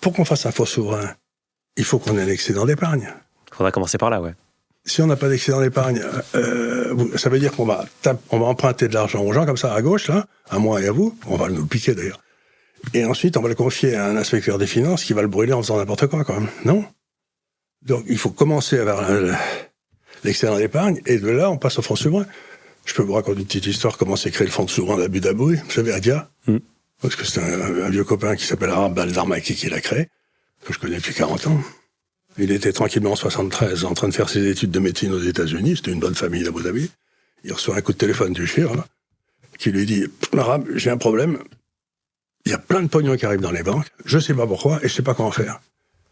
pour qu'on fasse un fonds souverain, il faut qu'on ait un excédent d'épargne. Il faudra commencer par là, ouais. Si on n'a pas d'excédent d'épargne, ça veut dire qu'on va emprunter de l'argent aux gens comme ça à gauche, là, à moi et à vous. On va nous le piquer d'ailleurs. Et ensuite, on va le confier à un inspecteur des finances qui va le brûler en faisant n'importe quoi, quand même. Non ? Donc, il faut commencer vers l'excédent d'épargne, et de là, on passe au fonds souverain. Je peux vous raconter une petite histoire, comment s'est créé le fonds souverain d'Abu Dhabi. Vous savez, Adia, parce que c'est un vieux copain qui s'appelle Arab Al-Darmaki qui l'a créé, que je connais depuis 40 ans. Il était tranquillement en 73 en train de faire ses études de médecine aux États-Unis. C'était une bonne famille d'Abu Dhabi. Il reçoit un coup de téléphone du shir, là, qui lui dit « Arabe, j'ai un problème. Il y a plein de pognon qui arrivent dans les banques. Je sais pas pourquoi et je sais pas comment faire.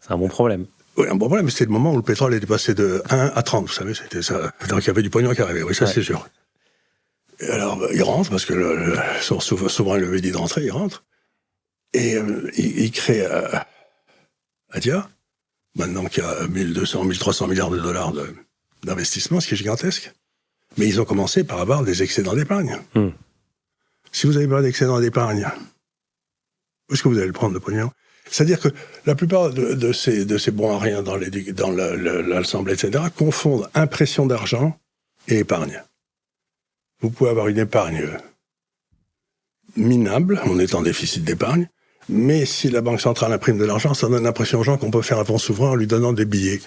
C'est un bon problème. Oui, un bon problème. C'était le moment où le pétrole était passé de 1 à 30, vous savez, c'était ça. Donc il y avait du pognon qui arrivait, oui, ça c'est sûr. Et alors, ils rentrent, parce que souvent il avait dit de rentrer, ils rentrent. Et ils créent Adia, maintenant qu'il y a 1200, 1300 milliards de dollars d'investissement, ce qui est gigantesque. Mais ils ont commencé par avoir des excédents d'épargne. Si vous n'avez pas d'excédent d'épargne, où est-ce que vous allez le prendre, le pognon? C'est-à-dire que la plupart de ces bons à rien dans l'Assemblée, etc., confondent impression d'argent et épargne. Vous pouvez avoir une épargne minable, on est en déficit d'épargne, mais si la Banque centrale imprime de l'argent, ça donne l'impression aux gens qu'on peut faire un fonds souverain en lui donnant des billets.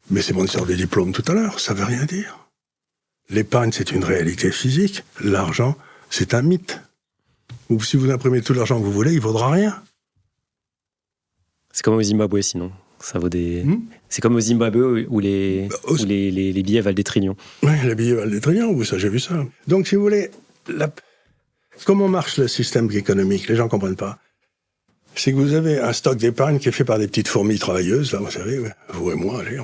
Mais c'est mon histoire des diplômes tout à l'heure, ça veut rien dire. L'épargne, c'est une réalité physique. L'argent, c'est un mythe. Ou si vous imprimez tout l'argent que vous voulez, il ne vaudra rien. C'est comme au Zimbabwe, sinon. Ça vaut des... C'est comme au Zimbabwe où les billets valent des trillions. Oui, les billets valent des trillions, oui, ça, j'ai vu ça. Donc, si vous voulez, comment marche le système économique? Les gens ne comprennent pas. C'est que vous avez un stock d'épargne qui est fait par des petites fourmis travailleuses, là, vous savez, vous et moi, allez,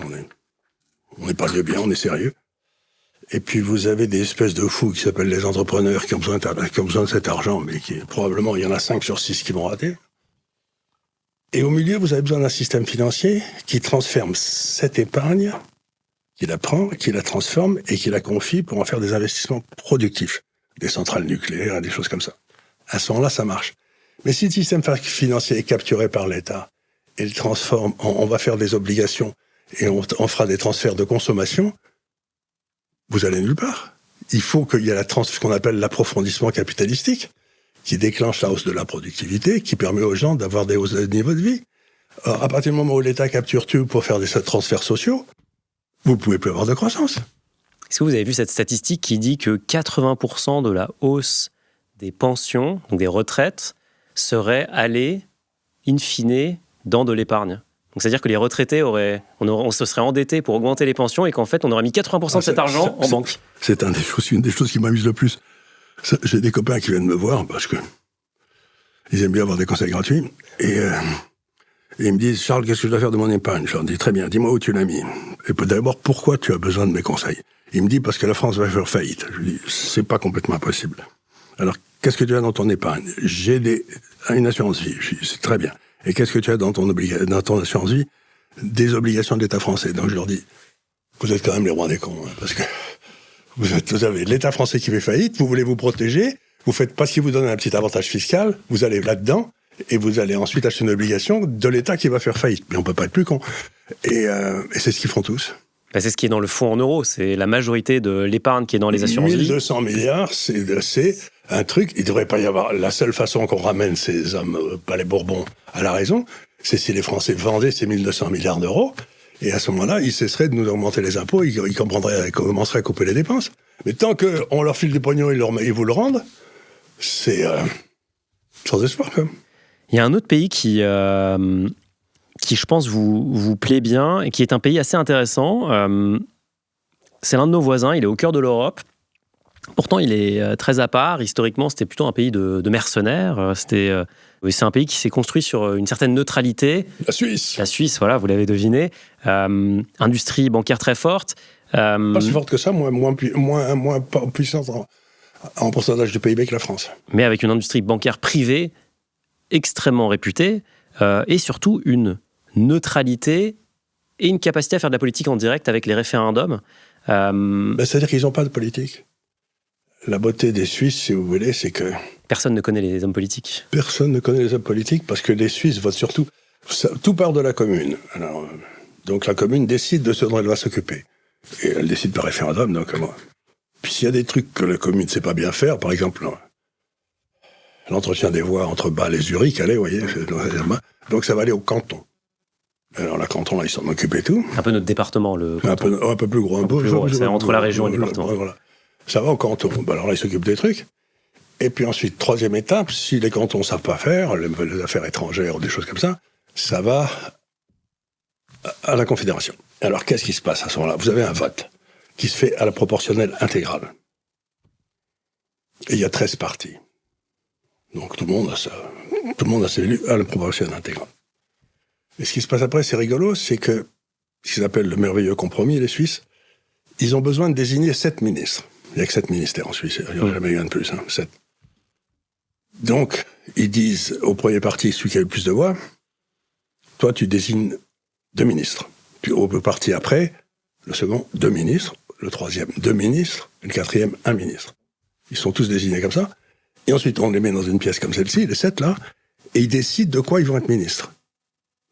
on est pas bien, on est sérieux. Et puis vous avez des espèces de fous qui s'appellent les entrepreneurs qui ont besoin de cet argent, mais probablement il y en a 5 sur 6 qui vont rater. Et au milieu, vous avez besoin d'un système financier qui transforme cette épargne, qui la prend, qui la transforme et qui la confie pour en faire des investissements productifs, des centrales nucléaires, des choses comme ça. À ce moment-là, ça marche. Mais si le système financier est capturé par l'État et le transforme, on va faire des obligations et on fera des transferts de consommation, vous allez nulle part. Il faut qu'il y ait ce qu'on appelle l'approfondissement capitalistique, qui déclenche la hausse de la productivité, qui permet aux gens d'avoir des hausses de niveau de vie. Alors, à partir du moment où l'État capture tout pour faire des transferts sociaux, vous ne pouvez plus avoir de croissance. Est-ce que vous avez vu cette statistique qui dit que 80% de la hausse des pensions, donc des retraites, serait allée, in fine, dans de l'épargne? Donc, c'est-à-dire que les retraités on se serait endettés pour augmenter les pensions et qu'en fait, on aurait mis 80% de cet argent en banque. C'est une des choses qui m'amuse le plus. J'ai des copains qui viennent me voir parce que ils aiment bien avoir des conseils gratuits. Et ils me disent, Charles, qu'est-ce que je dois faire de mon épargne? Je leur dis, très bien, dis-moi où tu l'as mis. Et d'abord, pourquoi tu as besoin de mes conseils? Il me dit, parce que la France va faire faillite. Je lui dis, c'est pas complètement impossible. Alors, qu'est-ce que tu as dans ton épargne? J'ai une assurance vie. Je lui dis, c'est très bien. Et qu'est-ce que tu as dans ton assurance vie? Des obligations de l'État français. Donc je leur dis, vous êtes quand même les rois des cons, hein, parce que vous avez l'État français qui fait faillite, vous voulez vous protéger, vous faites parce qu'il vous donne un petit avantage fiscal, vous allez là-dedans, et vous allez ensuite acheter une obligation de l'État qui va faire faillite. Mais on peut pas être plus con. Et c'est ce qu'ils font tous. Ben c'est ce qui est dans le fonds en euros, c'est la majorité de l'épargne qui est dans les assurances vie. 1200 milliards, c'est un truc, il ne devrait pas y avoir... La seule façon qu'on ramène ces hommes, pas les Bourbons, à la raison, c'est si les Français vendaient ces 1200 milliards d'euros, et à ce moment-là, ils cesseraient de nous augmenter les impôts, ils commenceraient à couper les dépenses. Mais tant qu'on leur file du pognon et ils vous le rendent, c'est sans espoir, quand même. Il y a un autre pays qui je pense, vous plaît bien et qui est un pays assez intéressant. C'est l'un de nos voisins, il est au cœur de l'Europe. Pourtant, il est très à part. Historiquement, c'était plutôt un pays de mercenaires. C'est un pays qui s'est construit sur une certaine neutralité. La Suisse. La Suisse, voilà, vous l'avez deviné. Industrie bancaire très forte. Pas si forte que ça, moins puissante en pourcentage de PIB que la France. Mais avec une industrie bancaire privée extrêmement réputée et surtout une neutralité et une capacité à faire de la politique en direct avec les référendums. C'est-à-dire qu'ils n'ont pas de politique. La beauté des Suisses, si vous voulez, c'est que... Personne ne connaît les hommes politiques. Personne ne connaît les hommes politiques parce que les Suisses votent surtout... Tout part de la commune. Alors, donc la commune décide de ce dont elle va s'occuper. Et elle décide par référendum, donc... Puis s'il y a des trucs que la commune ne sait pas bien faire, par exemple, l'entretien des voies entre Bâle et Zurich, allez, vous voyez, donc ça va aller au canton. Alors, la canton, là, ils s'en occupent et tout. Un peu notre département, un peu plus gros. C'est entre la région et le département. Voilà. Ça va au canton. Alors là, ils s'occupent des trucs. Et puis ensuite, troisième étape, si les cantons ne savent pas faire, les affaires étrangères ou des choses comme ça, ça va à la Confédération. Alors, qu'est-ce qui se passe à ce moment-là? Vous avez un vote qui se fait à la proportionnelle intégrale. Et il y a 13 partis. Donc tout le monde a ses élus à la proportionnelle intégrale. Et ce qui se passe après, c'est rigolo, c'est que, ce qu'ils appellent le merveilleux compromis, les Suisses, ils ont besoin de désigner 7 ministres. Il n'y a que 7 ministères en Suisse, il n'y en a jamais eu un de plus, 7. Donc, ils disent au premier parti, celui qui a eu le plus de voix, toi, tu désignes 2 ministres. Puis au parti après, le second, 2 ministres. Le troisième, 2 ministres. Et le quatrième, 1 ministre. Ils sont tous désignés comme ça. Et ensuite, on les met dans une pièce comme celle-ci, les 7 là, et ils décident de quoi ils vont être ministres.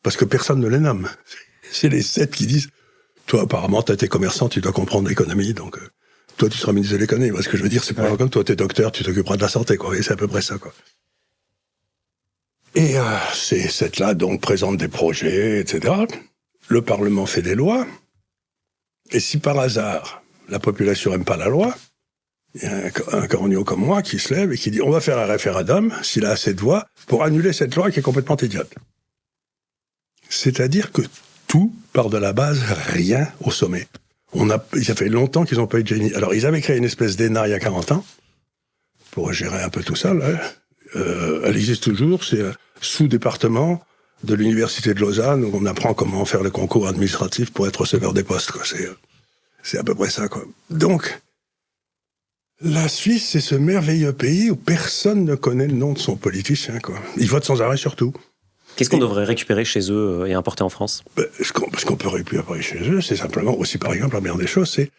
Parce que personne ne les nomme. C'est les 7 qui disent, toi, apparemment, tu es commerçant, tu dois comprendre l'économie, donc toi, tu seras ministre de l'économie. Moi, ce que je veux dire, c'est pas comme toi, tu es docteur, tu t'occuperas de la santé, quoi. Et c'est à peu près ça, quoi. Et ces 7-là, donc, présentent des projets, etc. Le Parlement fait des lois. Et si par hasard, la population n'aime pas la loi, il y a un corneau comme moi qui se lève et qui dit on va faire un référendum, s'il a assez de voix, pour annuler cette loi qui est complètement idiote. C'est-à-dire que tout part de la base, rien au sommet. Ça fait longtemps qu'ils n'ont pas eu de génie. Alors, ils avaient créé une espèce d'ENA il y a 40 ans, pour gérer un peu tout ça, là. Elle existe toujours, c'est un sous-département de l'université de Lausanne, où on apprend comment faire le concours administratif pour être receveur des postes, quoi. C'est à peu près ça, quoi. Donc, la Suisse, c'est ce merveilleux pays où personne ne connaît le nom de son politicien, quoi. Ils votent sans arrêt sur tout. Qu'est-ce qu'on devrait récupérer chez eux et importer en France ? Ce qu'on peut récupérer chez eux, c'est simplement aussi, par exemple, la meilleure des choses, c'est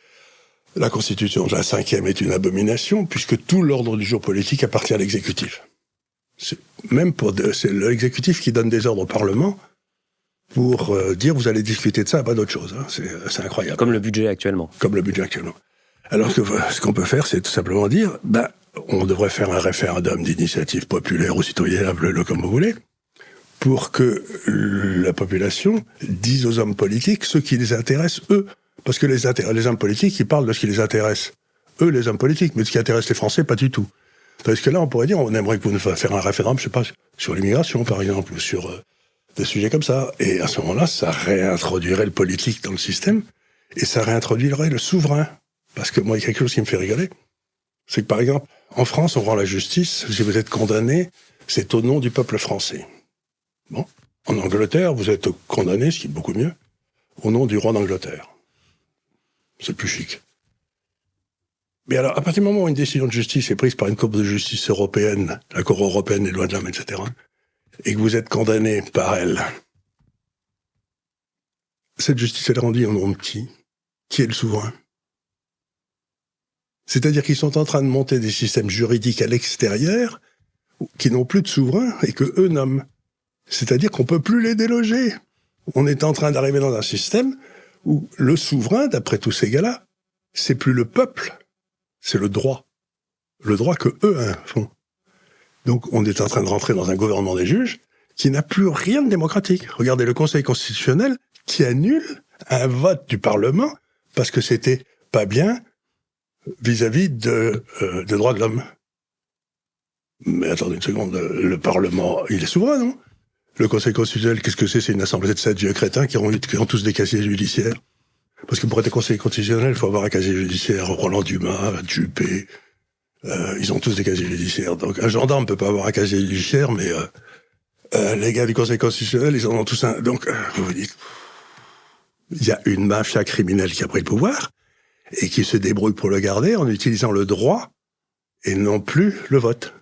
la Constitution de la 5e est une abomination, puisque tout l'ordre du jour politique appartient à l'exécutif. C'est l'exécutif qui donne des ordres au Parlement pour dire vous allez discuter de ça, pas d'autre chose. Hein. C'est incroyable. Comme le budget actuellement. Comme le budget actuellement. Alors ce qu'on peut faire, c'est tout simplement dire on devrait faire un référendum d'initiative populaire ou citoyenne, appelez-le comme vous voulez, pour que la population dise aux hommes politiques ce qui les intéresse, eux. Parce que les hommes politiques, ils parlent de ce qui les intéresse, eux, les hommes politiques, mais ce qui intéresse les Français, pas du tout. Parce que là, on pourrait dire, on aimerait que vous nous fassiez faire un référendum, je sais pas, sur l'immigration, par exemple, ou sur des sujets comme ça. Et à ce moment-là, ça réintroduirait le politique dans le système, et ça réintroduirait le souverain. Parce que moi, il y a quelque chose qui me fait rigoler. C'est que, par exemple, en France, on rend la justice, si vous êtes condamné, c'est au nom du peuple français. Bon. En Angleterre, vous êtes condamné, ce qui est beaucoup mieux, au nom du roi d'Angleterre. C'est plus chic. Mais alors, à partir du moment où une décision de justice est prise par une cour de justice européenne, la Cour européenne des droits de l'homme, etc., et que vous êtes condamné par elle, cette justice est rendue au nom de qui ? Qui est le souverain ? C'est-à-dire qu'ils sont en train de monter des systèmes juridiques à l'extérieur qui n'ont plus de souverain et que eux nomment. C'est-à-dire qu'on peut plus les déloger. On est en train d'arriver dans un système où le souverain, d'après tous ces gars-là, c'est plus le peuple, c'est le droit. Le droit que eux font. Donc on est en train de rentrer dans un gouvernement des juges qui n'a plus rien de démocratique. Regardez le Conseil constitutionnel qui annule un vote du Parlement parce que c'était pas bien vis-à-vis des droits de l'homme. Mais attendez une seconde, le Parlement, il est souverain, non ? Le Conseil constitutionnel, qu'est-ce que c'est ? C'est une assemblée de 7 vieux crétins qui ont tous des casiers judiciaires. Parce que pour être Conseil constitutionnel, il faut avoir un casier judiciaire. Roland Dumas, Juppé, ils ont tous des casiers judiciaires. Donc un gendarme peut pas avoir un casier judiciaire, mais les gars du Conseil constitutionnel, ils en ont tous un. Donc vous vous dites, il y a une mafia criminelle qui a pris le pouvoir et qui se débrouille pour le garder en utilisant le droit et non plus le vote.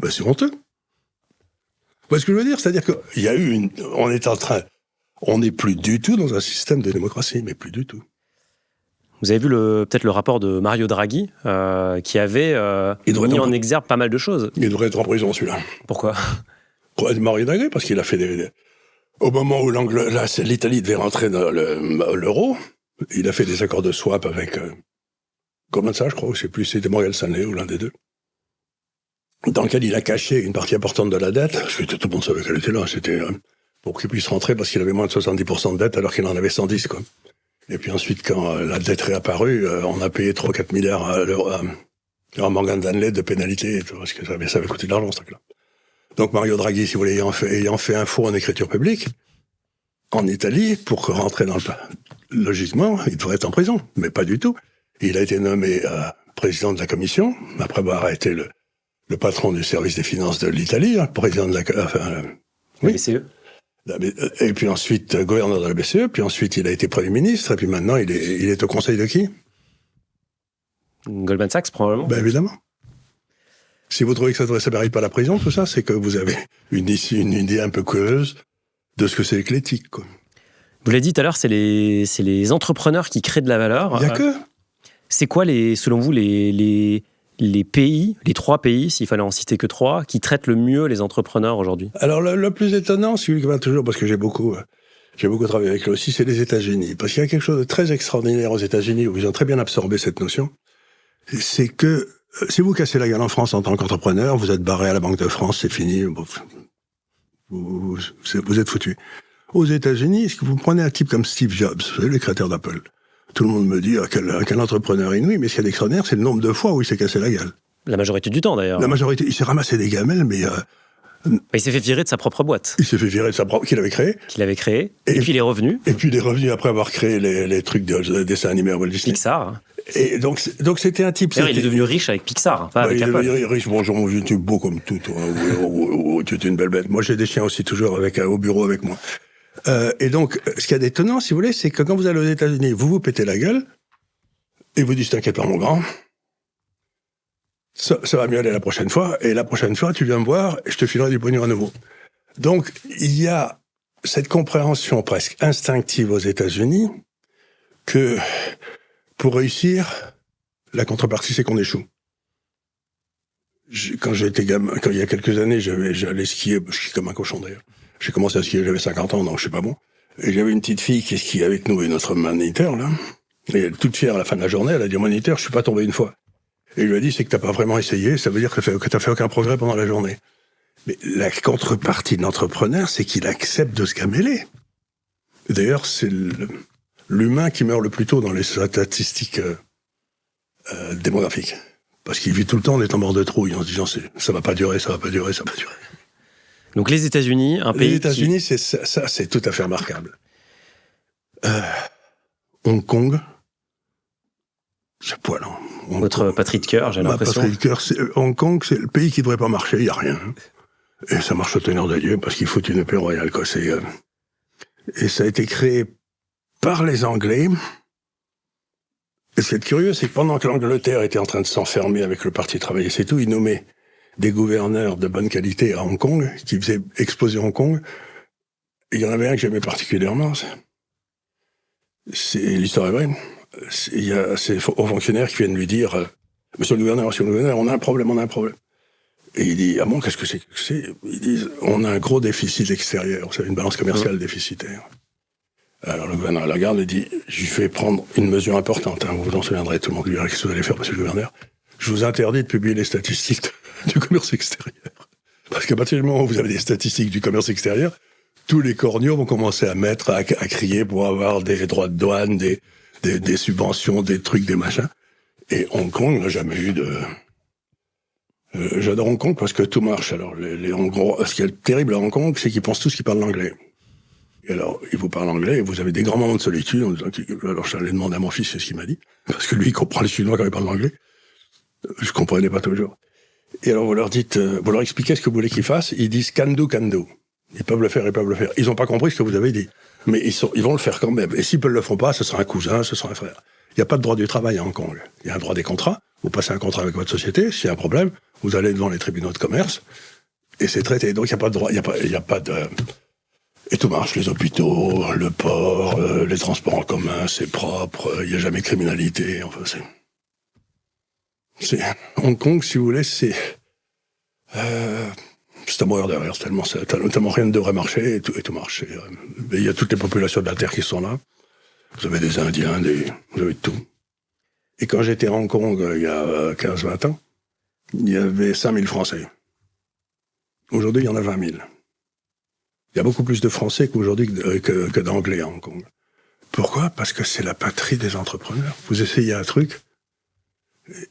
Ben, c'est honteux. Vous voyez ce que je veux dire ? C'est-à-dire qu'il y a eu on n'est plus du tout dans un système de démocratie, mais plus du tout. Vous avez vu peut-être le rapport de Mario Draghi, qui avait mis en exergue pas mal de choses. Il devrait être en prison, celui-là. Pourquoi ? Mario Draghi, parce qu'il a fait au moment où l'Italie devait rentrer dans l'euro, il a fait des accords de swap avec Goldman Sachs, je crois, je sais plus, c'était Morgan Stanley ou l'un des deux, dans lequel il a caché une partie importante de la dette, parce que tout le monde savait qu'elle était là, c'était pour qu'il puisse rentrer parce qu'il avait moins de 70% de dette alors qu'il en avait 110, quoi. Et puis ensuite, quand la dette réapparue, on a payé 3-4 milliards à Morgan Stanley de pénalité, parce que ça avait coûté de l'argent, ce truc-là. Donc Mario Draghi, si vous voulez, ayant fait un faux en écriture publique, en Italie, pour rentrer dans logiquement, il devrait être en prison, mais pas du tout. Il a été nommé président de la commission, après avoir été le patron du service des finances de l'Italie, président de la... oui. BCE. Et puis ensuite, gouverneur de la BCE, puis ensuite, il a été Premier ministre, et puis maintenant, il est au conseil de qui? Goldman Sachs, probablement. Ben évidemment. Si vous trouvez que ça ne mérite pas la prison, tout ça, c'est que vous avez une idée un peu creuse de ce que c'est que l'éthique, quoi. Vous l'avez dit tout à l'heure, c'est les entrepreneurs qui créent de la valeur. Il n'y a que. C'est quoi, selon vous, les pays, les 3 pays, s'il fallait en citer que 3, qui traitent le mieux les entrepreneurs aujourd'hui? Alors, le plus étonnant, celui qui va toujours, parce que j'ai beaucoup travaillé avec lui aussi, c'est les États-Unis. Parce qu'il y a quelque chose de très extraordinaire aux États-Unis, où ils ont très bien absorbé cette notion. C'est que, si vous cassez la gueule en France en tant qu'entrepreneur, vous êtes barré à la Banque de France, c'est fini, vous êtes foutu. Aux États-Unis, est-ce que vous prenez un type comme Steve Jobs, le créateur d'Apple? Tout le monde me dit quel entrepreneur inouï, mais ce qui est extraordinaire, c'est le nombre de fois où il s'est cassé la gueule. La majorité du temps, d'ailleurs. La majorité, il s'est ramassé des gamelles, mais... il s'est fait virer de sa propre boîte. Il s'est fait virer de sa propre... qu'il avait créé. Et puis il est revenu. Et puis il est revenu après avoir créé les trucs de dessins animés à Walt Disney. Pixar. Et donc c'était un type... D'ailleurs, il est devenu riche avec Pixar, pas avec Apple. Il est devenu riche. Bonjour, mon vieux, tu es beau comme tout, toi. Tu es une belle bête. Moi, j'ai des chiens aussi toujours au bureau avec moi. Et donc, ce qui est étonnant, si vous voulez, c'est que quand vous allez aux États-Unis, vous pétez la gueule, et vous dites, t'inquiète pas, mon grand, ça va mieux aller la prochaine fois, et la prochaine fois, tu viens me voir, et je te filerai du pognon à nouveau. Donc, il y a cette compréhension presque instinctive aux États-Unis que, pour réussir, la contrepartie, c'est qu'on échoue. Quand j'étais gamin, il y a quelques années, j'allais skier, je skie comme un cochon d'ailleurs. J'ai commencé à skier, j'avais 50 ans, donc je suis pas bon. Et j'avais une petite fille qui skiait avec nous et notre moniteur, là. Et elle, toute fière à la fin de la journée, elle a dit, moniteur, je suis pas tombé une fois. Et il lui a dit, c'est que t'as pas vraiment essayé, ça veut dire que t'as fait aucun progrès pendant la journée. Mais la contrepartie de l'entrepreneur, c'est qu'il accepte de se gameler. D'ailleurs, c'est l'humain qui meurt le plus tôt dans les statistiques démographiques. Parce qu'il vit tout le temps en étant mort de trouille, en se disant, ça va pas durer, ça va pas durer, ça va pas durer. Donc les États-Unis, un pays. Les États-Unis, ça, c'est tout à fait remarquable. Hong Kong, c'est poilant. Votre patrie de cœur, j'ai l'impression. Ma patrie de cœur, Hong Kong, c'est le pays qui devrait pas marcher, il y a rien. Et ça marche au teneur de Dieu parce qu'il faut une paix royale, quoi. Et ça a été créé par les Anglais. Et ce qui est curieux, c'est que pendant que l'Angleterre était en train de s'enfermer avec le Parti travailliste, c'est tout, ils nommaient des gouverneurs de bonne qualité à Hong Kong, qui faisaient exploser Hong Kong. Et il y en avait un que j'aimais particulièrement. L'histoire est vraie. Il y a ces hauts fonctionnaires qui viennent lui dire Monsieur le gouverneur, on a un problème. Et il dit, ah bon, qu'est-ce que c'est? Ils disent, on a un gros déficit extérieur, c'est une balance commerciale déficitaire. Alors le gouverneur la regarde et dit, je vais prendre une mesure importante, vous vous en souviendrez, tout le monde lui dira, qu'est-ce que vous allez faire, monsieur le gouverneur? Je vous interdis de publier les statistiques du commerce extérieur. Parce qu'à partir du moment où vous avez des statistiques du commerce extérieur, tous les corneaux vont commencer à crier pour avoir des droits de douane, des subventions, des trucs, des machins. Et Hong Kong n'a jamais eu de... J'adore Hong Kong parce que tout marche. Alors, les Hongrois, ce qui est terrible à Hong Kong, c'est qu'ils pensent tous qu'ils parlent l'anglais. Et alors, ils vous parlent anglais et vous avez des grands moments de solitude. Alors, j'allais demander à mon fils, c'est ce qu'il m'a dit. Parce que lui, il comprend les Chinois quand ils parlent l'anglais. Je comprenais pas toujours. Et alors, vous leur expliquez ce que vous voulez qu'ils fassent. Ils disent can do. Ils peuvent le faire. Ils ont pas compris ce que vous avez dit. Mais ils vont le faire quand même. Et s'ils ne le font pas, ce sera un cousin, ce sera un frère. Il n'y a pas de droit du travail à Hong Kong. Il y a un droit des contrats. Vous passez un contrat avec votre société. S'il y a un problème, vous allez devant les tribunaux de commerce. Et c'est traité. Donc, il n'y a pas de droit. Il n'y a pas de... Et tout marche. Les hôpitaux, le port, les transports en commun, c'est propre. Il n'y a jamais de criminalité. Enfin, c'est... Hong Kong, si vous voulez, c'est à mourir de rire. Tellement rien ne devrait marcher et tout marche. Il y a toutes les populations de la Terre qui sont là. Vous avez des Indiens, vous avez tout. Et quand j'étais à Hong Kong, il y a 15-20 ans, il y avait 5000 Français. Aujourd'hui, il y en a 20 000. Il y a beaucoup plus de Français qu'aujourd'hui que d'Anglais à Hong Kong. Pourquoi? Parce que c'est la patrie des entrepreneurs. Vous essayez un truc,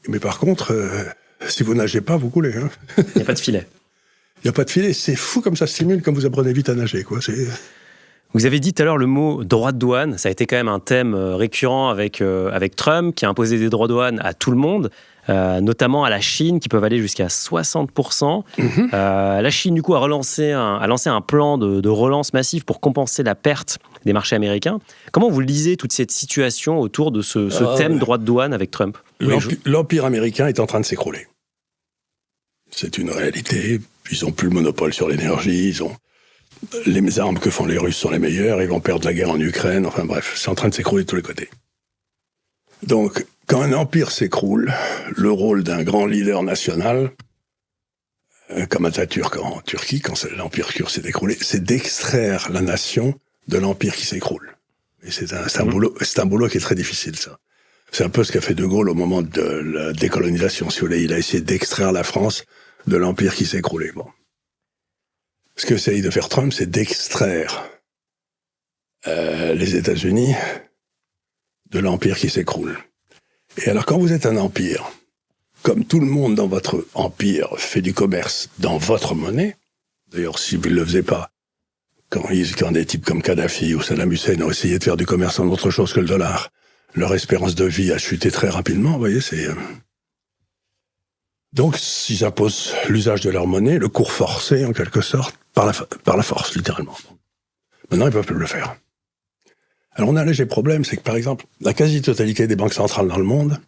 mais par contre, si vous nagez pas, vous coulez. Hein. Il n'y a pas de filet. Il n'y a pas de filet. C'est fou comme ça stimule, comme vous apprenez vite à nager, quoi. Vous avez dit tout à l'heure le mot droit de douane. Ça a été quand même un thème récurrent avec Trump, qui a imposé des droits de douane à tout le monde, notamment à la Chine, qui peuvent aller jusqu'à 60%. La Chine, du coup, a lancé un plan de relance massif pour compenser la perte des marchés américains. Comment vous lisez toute cette situation autour de ce thème droit de douane avec Trump? L'empire américain est en train de s'écrouler. C'est une réalité. Ils n'ont plus le monopole sur l'énergie, les armes que font les Russes sont les meilleures, ils vont perdre la guerre en Ukraine, enfin bref, c'est en train de s'écrouler de tous les côtés. Donc, quand un empire s'écroule, le rôle d'un grand leader national, comme Atatürk en Turquie, quand l'empire turc s'est écroulé, c'est d'extraire la nation de l'empire qui s'écroule. Et c'est un boulot qui est très difficile, ça. C'est un peu ce qu'a fait De Gaulle au moment de la décolonisation, si vous voulez. Il a essayé d'extraire la France de l'empire qui s'écroulait. Bon. Ce que essaye de faire Trump, c'est d'extraire les États-Unis de l'empire qui s'écroule. Et alors, quand vous êtes un empire, comme tout le monde dans votre empire fait du commerce dans votre monnaie, d'ailleurs, si vous ne le faisiez pas, quand des types comme Kadhafi ou Saddam Hussein ont essayé de faire du commerce en autre chose que le dollar, leur espérance de vie a chuté très rapidement, vous voyez, c'est... Donc, s'ils imposent l'usage de leur monnaie, le cours forcé, en quelque sorte, par la force, littéralement. Maintenant, ils peuvent plus le faire. Alors, on a un léger problème, c'est que, par exemple, la quasi-totalité des banques centrales dans le monde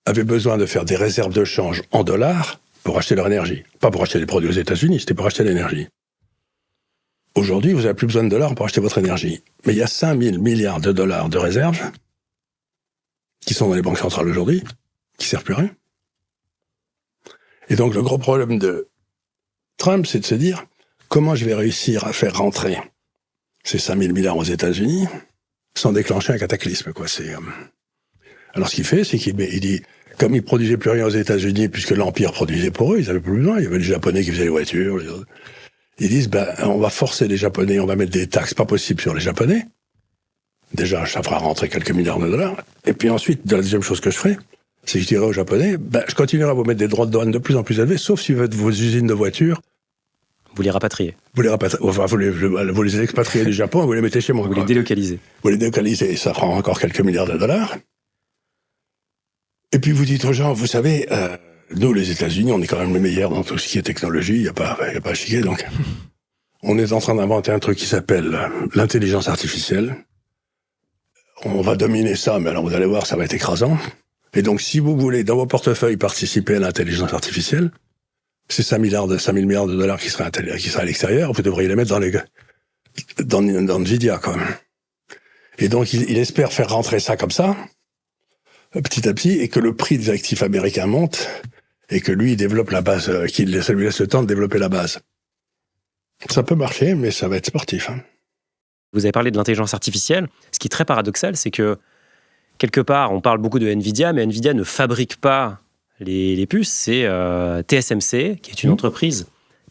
avaient besoin de faire des réserves de change en dollars pour acheter leur énergie. Pas pour acheter des produits aux États-Unis, c'était pour acheter l'énergie. Aujourd'hui, vous n'avez plus besoin de dollars pour acheter votre énergie. Mais il y a 5 000 milliards de dollars de réserves qui sont dans les banques centrales aujourd'hui, qui ne servent plus à rien. Et donc, le gros problème de Trump, c'est de se dire comment je vais réussir à faire rentrer ces 5 000 milliards aux États-Unis sans déclencher un cataclysme, quoi. Alors, ce qu'il fait, c'est qu'il dit, comme ils produisaient plus rien aux États-Unis, puisque l'Empire produisait pour eux, ils avaient plus besoin. Il y avait les Japonais qui faisaient les voitures. Ils disent, on va forcer les Japonais, on va mettre des taxes pas possibles sur les Japonais. Déjà, ça fera rentrer quelques milliards de dollars. Et puis ensuite, la deuxième chose que je ferai, c'est que je dirais aux Japonais, je continuerai à vous mettre des droits de douane de plus en plus élevés, sauf si vous faites vos usines de voitures. Vous les rapatriez. Vous les expatriez du Japon et vous les mettez chez moi. Vous les délocalisez. Vous les délocalisez et ça fera encore quelques milliards de dollars. Et puis vous dites aux gens, vous savez, nous les États-Unis, on est quand même les meilleurs dans tout ce qui est technologie, il n'y a pas à chier, donc on est en train d'inventer un truc qui s'appelle l'intelligence artificielle. On va dominer ça, mais alors vous allez voir, ça va être écrasant. Et donc, si vous voulez, dans vos portefeuilles, participer à l'intelligence artificielle, ces 5 000 milliards de dollars qui seraient à l'extérieur, vous devriez les mettre dans Nvidia, quand même. Et donc, il espère faire rentrer ça comme ça, petit à petit, et que le prix des actifs américains monte, et que lui, il développe la base, ça lui laisse le temps de développer la base. Ça peut marcher, mais ça va être sportif. Vous avez parlé de l'intelligence artificielle. Ce qui est très paradoxal, c'est que quelque part, on parle beaucoup de Nvidia, mais Nvidia ne fabrique pas les puces. C'est TSMC, qui est une entreprise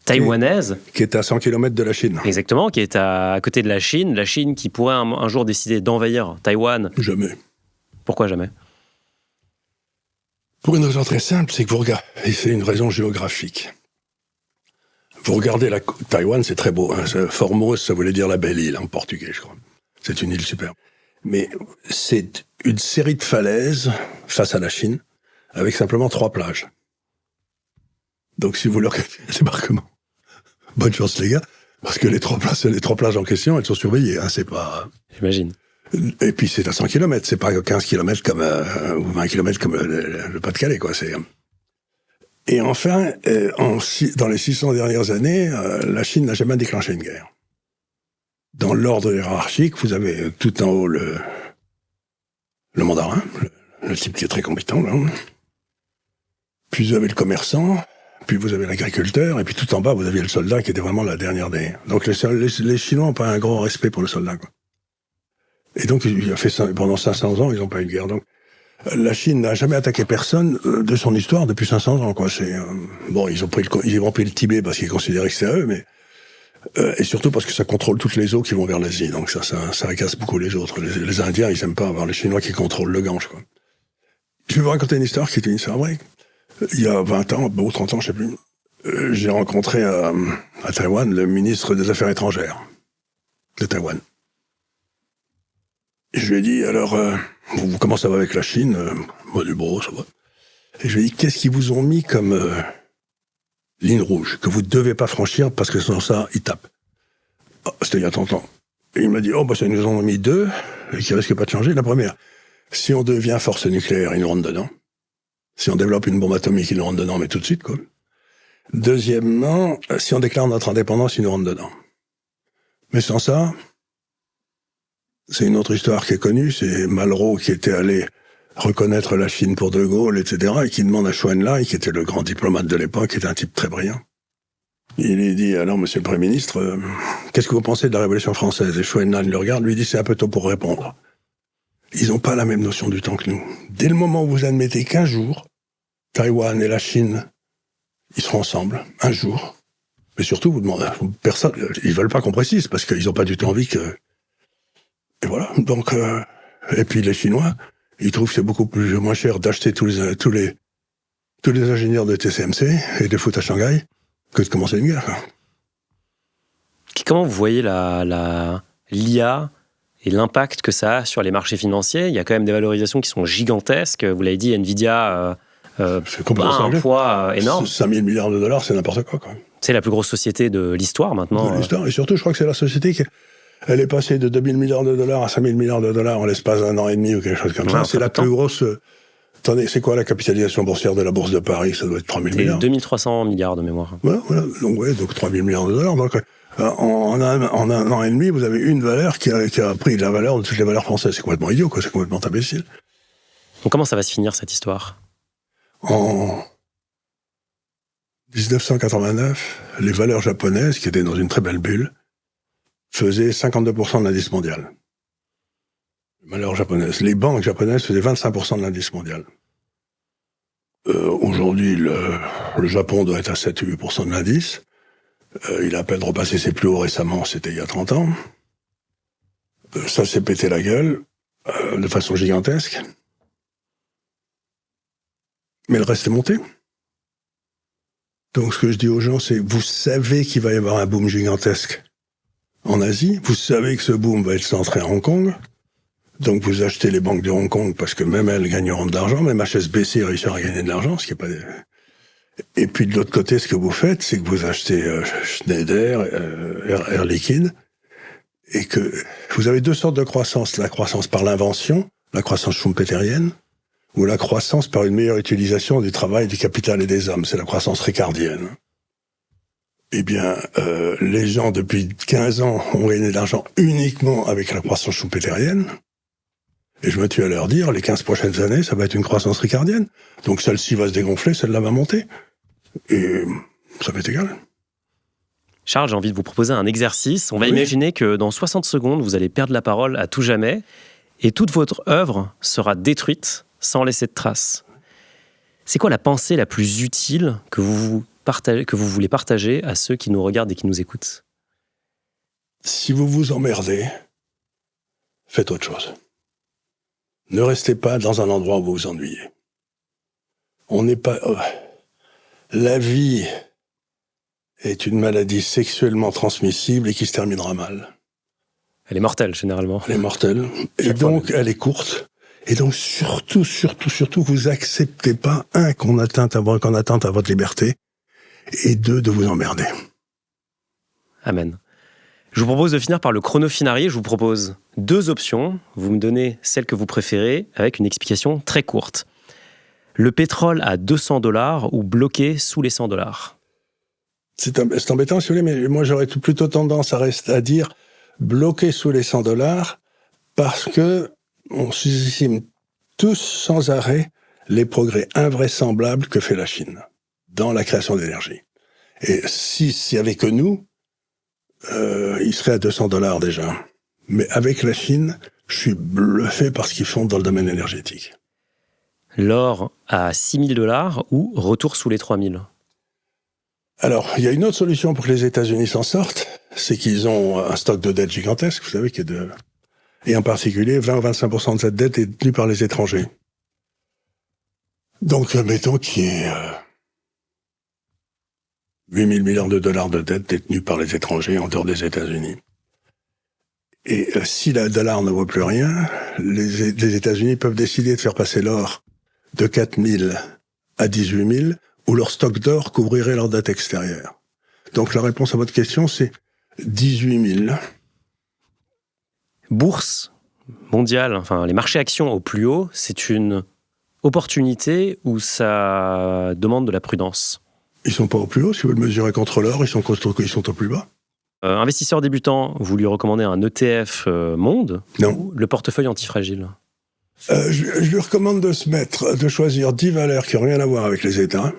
taïwanaise. Qui est à 100 km de la Chine. Exactement, qui est à côté de la Chine. La Chine qui pourrait un jour décider d'envahir Taïwan. Jamais. Pourquoi jamais? Pour une raison très simple, c'est que vous regardez, et c'est une raison géographique. Vous regardez Taïwan, c'est très beau. Formose, ça voulait dire la belle île en portugais, je crois. C'est une île superbe. Mais c'est une série de falaises face à la Chine, avec simplement 3 plages. Donc si vous voulez organiser un débarquement, bonne chance les gars, parce que les trois plages en question, elles sont surveillées, c'est pas... J'imagine. Et puis c'est à 100 km, c'est pas 15 km ou 20 km comme le Pas-de-Calais, quoi. Et enfin, dans les 600 dernières années, la Chine n'a jamais déclenché une guerre. Dans l'ordre hiérarchique, vous avez tout en haut le mandarin, le type qui est très compétent, là. Puis vous avez le commerçant, puis vous avez l'agriculteur, et puis tout en bas, vous aviez le soldat qui était vraiment la dernière des... Donc les Chinois n'ont pas un grand respect pour le soldat, quoi. Et donc, il a fait ça pendant 500 ans, ils n'ont pas eu de guerre. Donc, la Chine n'a jamais attaqué personne de son histoire depuis 500 ans, quoi. Bon, ils ont pris le Tibet parce qu'ils considéraient que c'était à eux, mais et surtout parce que ça contrôle toutes les eaux qui vont vers l'Asie. Donc ça agace beaucoup les autres. Les Indiens, ils aiment pas avoir les Chinois qui contrôlent le Gange, quoi. Je vais vous raconter une histoire qui est une histoire vraie. Il y a 20 ans, ou 30 ans, je sais plus, j'ai rencontré à Taïwan le ministre des Affaires étrangères. de Taïwan. Et je lui ai dit, alors, comment ça va avec la Chine? Bon, ça va. Et je lui ai dit, qu'est-ce qu'ils vous ont mis comme ligne rouge, que vous ne devez pas franchir, parce que sans ça, ils tapent. Oh, c'était il y a 30 ans. Et il m'a dit, ça, ils nous en ont mis 2, et qui risquent pas de changer. La première, si on devient force nucléaire, ils nous rentrent dedans. Si on développe une bombe atomique, ils nous rentrent dedans, mais tout de suite, quoi. Deuxièmement, si on déclare notre indépendance, ils nous rentrent dedans. Mais sans ça, c'est une autre histoire qui est connue, c'est Malraux qui était allé reconnaître la Chine pour De Gaulle, etc., et qui demande à Zhou Enlai, qui était le grand diplomate de l'époque, qui était un type très brillant. Il lui dit, alors, monsieur le Premier ministre, qu'est-ce que vous pensez de la Révolution française? Et Zhou Enlai le regarde, lui dit, c'est un peu tôt pour répondre. Ils n'ont pas la même notion du temps que nous. Dès le moment où vous admettez qu'un jour, Taïwan et la Chine, ils seront ensemble, un jour. Mais surtout, vous demandez, personne, ils veulent pas qu'on précise, parce qu'ils n'ont pas du tout envie que... Et voilà. Donc, et puis les Chinois, ils trouvent que c'est beaucoup moins cher d'acheter tous les ingénieurs de TSMC et de foutre à Shanghai que de commencer une guerre. Comment vous voyez l'IA et l'impact que ça a sur les marchés financiers? Il y a quand même des valorisations qui sont gigantesques. Vous l'avez dit, Nvidia a un poids énorme. 5 000 milliards de dollars, c'est n'importe quoi. C'est la plus grosse société de l'histoire maintenant. De l'histoire. Et surtout, je crois que c'est la société elle est passée de 2 000 milliards de dollars à 5 000 milliards de dollars en l'espace d'un an et demi ou quelque chose comme ça. C'est la plus grosse... Attendez, c'est quoi la capitalisation boursière de la Bourse de Paris? Ça doit être 3 000 milliards. 2300 milliards de mémoire. Voilà. Donc 3 000 milliards de dollars. Donc, en un an et demi, vous avez une valeur qui a pris de la valeur de toutes les valeurs françaises. C'est complètement idiot, quoi. C'est complètement imbécile. Donc comment ça va se finir, cette histoire? En 1989, les valeurs japonaises, qui étaient dans une très belle bulle, faisaient 52% de l'indice mondial. Les valeurs japonaises. Les banques japonaises faisaient 25% de l'indice mondial. Aujourd'hui, le Japon doit être à 7-8% de l'indice. Il a à peine repassé ses plus hauts récemment, c'était il y a 30 ans. Ça s'est pété la gueule, de façon gigantesque. Mais le reste est monté. Donc ce que je dis aux gens, c'est vous savez qu'il va y avoir un boom gigantesque en Asie, vous savez que ce boom va être centré à Hong Kong, donc vous achetez les banques de Hong Kong parce que même elles gagneront de l'argent, même HSBC réussira à gagner de l'argent, ce qui est pas... Et puis de l'autre côté, ce que vous faites, c'est que vous achetez Schneider, Air Liquide, et que vous avez 2 sortes de croissance. La croissance par l'invention, la croissance schumpeterienne, ou la croissance par une meilleure utilisation du travail, du capital et des hommes. C'est la croissance ricardienne. Eh bien, les gens, depuis 15 ans, ont gagné de l'argent uniquement avec la croissance schumpeterienne. Et je me tue à leur dire, les 15 prochaines années, ça va être une croissance ricardienne. Donc celle-ci va se dégonfler, celle-là va monter. Et ça m'est égal. Charles, j'ai envie de vous proposer un exercice. On va imaginer que dans 60 secondes, vous allez perdre la parole à tout jamais et toute votre œuvre sera détruite sans laisser de traces. C'est quoi la pensée la plus utile que vous voulez partager à ceux qui nous regardent et qui nous écoutent? Si vous vous emmerdez, faites autre chose. Ne restez pas dans un endroit où vous vous ennuyez. On n'est pas... La vie est une maladie sexuellement transmissible et qui se terminera mal. Elle est mortelle, généralement. Elle est mortelle. Et donc, elle est courte. Et donc, surtout, vous acceptez pas, qu'on attente à votre liberté, et 2, de vous emmerder. Amen. Je vous propose de finir par le chrono finari. Je vous propose 2 options. Vous me donnez celle que vous préférez avec une explication très courte. Le pétrole à $200 ou bloqué sous les $100? C'est embêtant, si vous voulez, mais moi, j'aurais plutôt tendance à dire bloqué sous les $100 parce que on sous-estime tous sans arrêt les progrès invraisemblables que fait la Chine dans la création d'énergie. Et s'il n'y avait que nous, il serait à $200 déjà. Mais avec la Chine, je suis bluffé par ce qu'ils font dans le domaine énergétique. L'or à $6 000 ou retour sous les 3 000? Alors, il y a une autre solution pour que les États-Unis s'en sortent, c'est qu'ils ont un stock de dette gigantesque, vous savez, et en particulier, 20 ou 25% de cette dette est tenue par les étrangers. Donc, mettons qu'il y ait 8 000 milliards de dollars de dette détenue par les étrangers en dehors des États-Unis. Et si le dollar ne vaut plus rien, les États-Unis peuvent décider de faire passer l'or de 4 000 à 18 000, où leur stock d'or couvrirait leur dette extérieure. Donc la réponse à votre question, c'est 18 000. Bourse mondiale, enfin les marchés actions au plus haut, c'est une opportunité ou ça demande de la prudence? Ils sont pas au plus haut. Si vous le mesurez contre l'or, ils sont au plus bas. Investisseur débutant, vous lui recommandez un ETF monde? Non. Ou le portefeuille antifragile? Je lui recommande de choisir 10 valeurs qui n'ont rien à voir avec les États.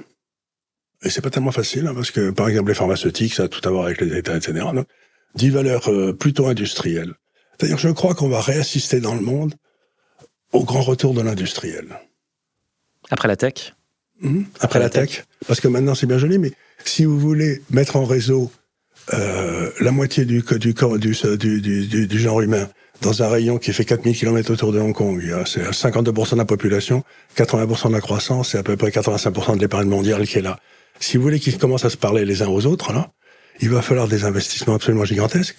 Et c'est pas tellement facile, parce que, par exemple, les pharmaceutiques, ça a tout à voir avec les États, etc. Donc, 10 valeurs plutôt industrielles. C'est-à-dire, je crois qu'on va réassister dans le monde au grand retour de l'industriel. Après la tech? Après la tech. Parce que maintenant, c'est bien joli, mais si vous voulez mettre en réseau la moitié du corps du genre humain dans un rayon qui fait 4000 km autour de Hong Kong, c'est 52% de la population, 80% de la croissance, c'est à peu près 85% de l'épargne mondiale qui est là. Si vous voulez qu'ils commencent à se parler les uns aux autres, là, il va falloir des investissements absolument gigantesques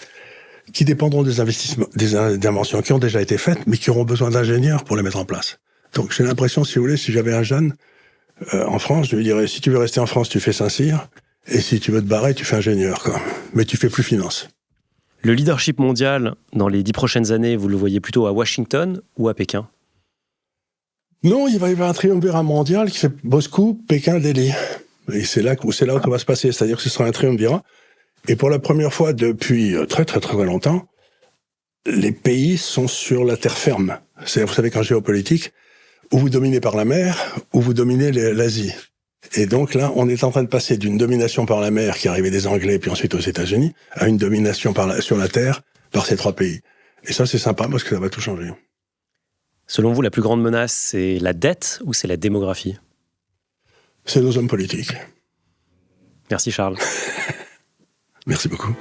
qui dépendront des investissements, des inventions qui ont déjà été faites, mais qui auront besoin d'ingénieurs pour les mettre en place. Donc j'ai l'impression, si vous voulez, si j'avais un jeune en France, je lui dirais, si tu veux rester en France, tu fais Saint-Cyr, et si tu veux te barrer, tu fais ingénieur, quoi. Mais tu fais plus finance. Le leadership mondial, dans les 10 prochaines années, vous le voyez plutôt à Washington ou à Pékin? Non, il va y avoir un triumvirat mondial qui fait Moscou, Pékin, Delhi. Et c'est là où ça va se passer. C'est-à-dire que ce sera un triumvirat. Et pour la première fois depuis très très très longtemps, les pays sont sur la terre ferme. C'est-à-dire, vous savez qu'en géopolitique, ou vous dominez par la mer, ou vous dominez l'Asie. Et donc là, on est en train de passer d'une domination par la mer qui arrivait des Anglais, puis ensuite aux États-Unis, à une domination sur la terre par ces 3 pays. Et ça, c'est sympa parce que ça va tout changer. Selon vous, la plus grande menace, c'est la dette ou c'est la démographie? C'est nos hommes politiques. Merci Charles. Merci beaucoup.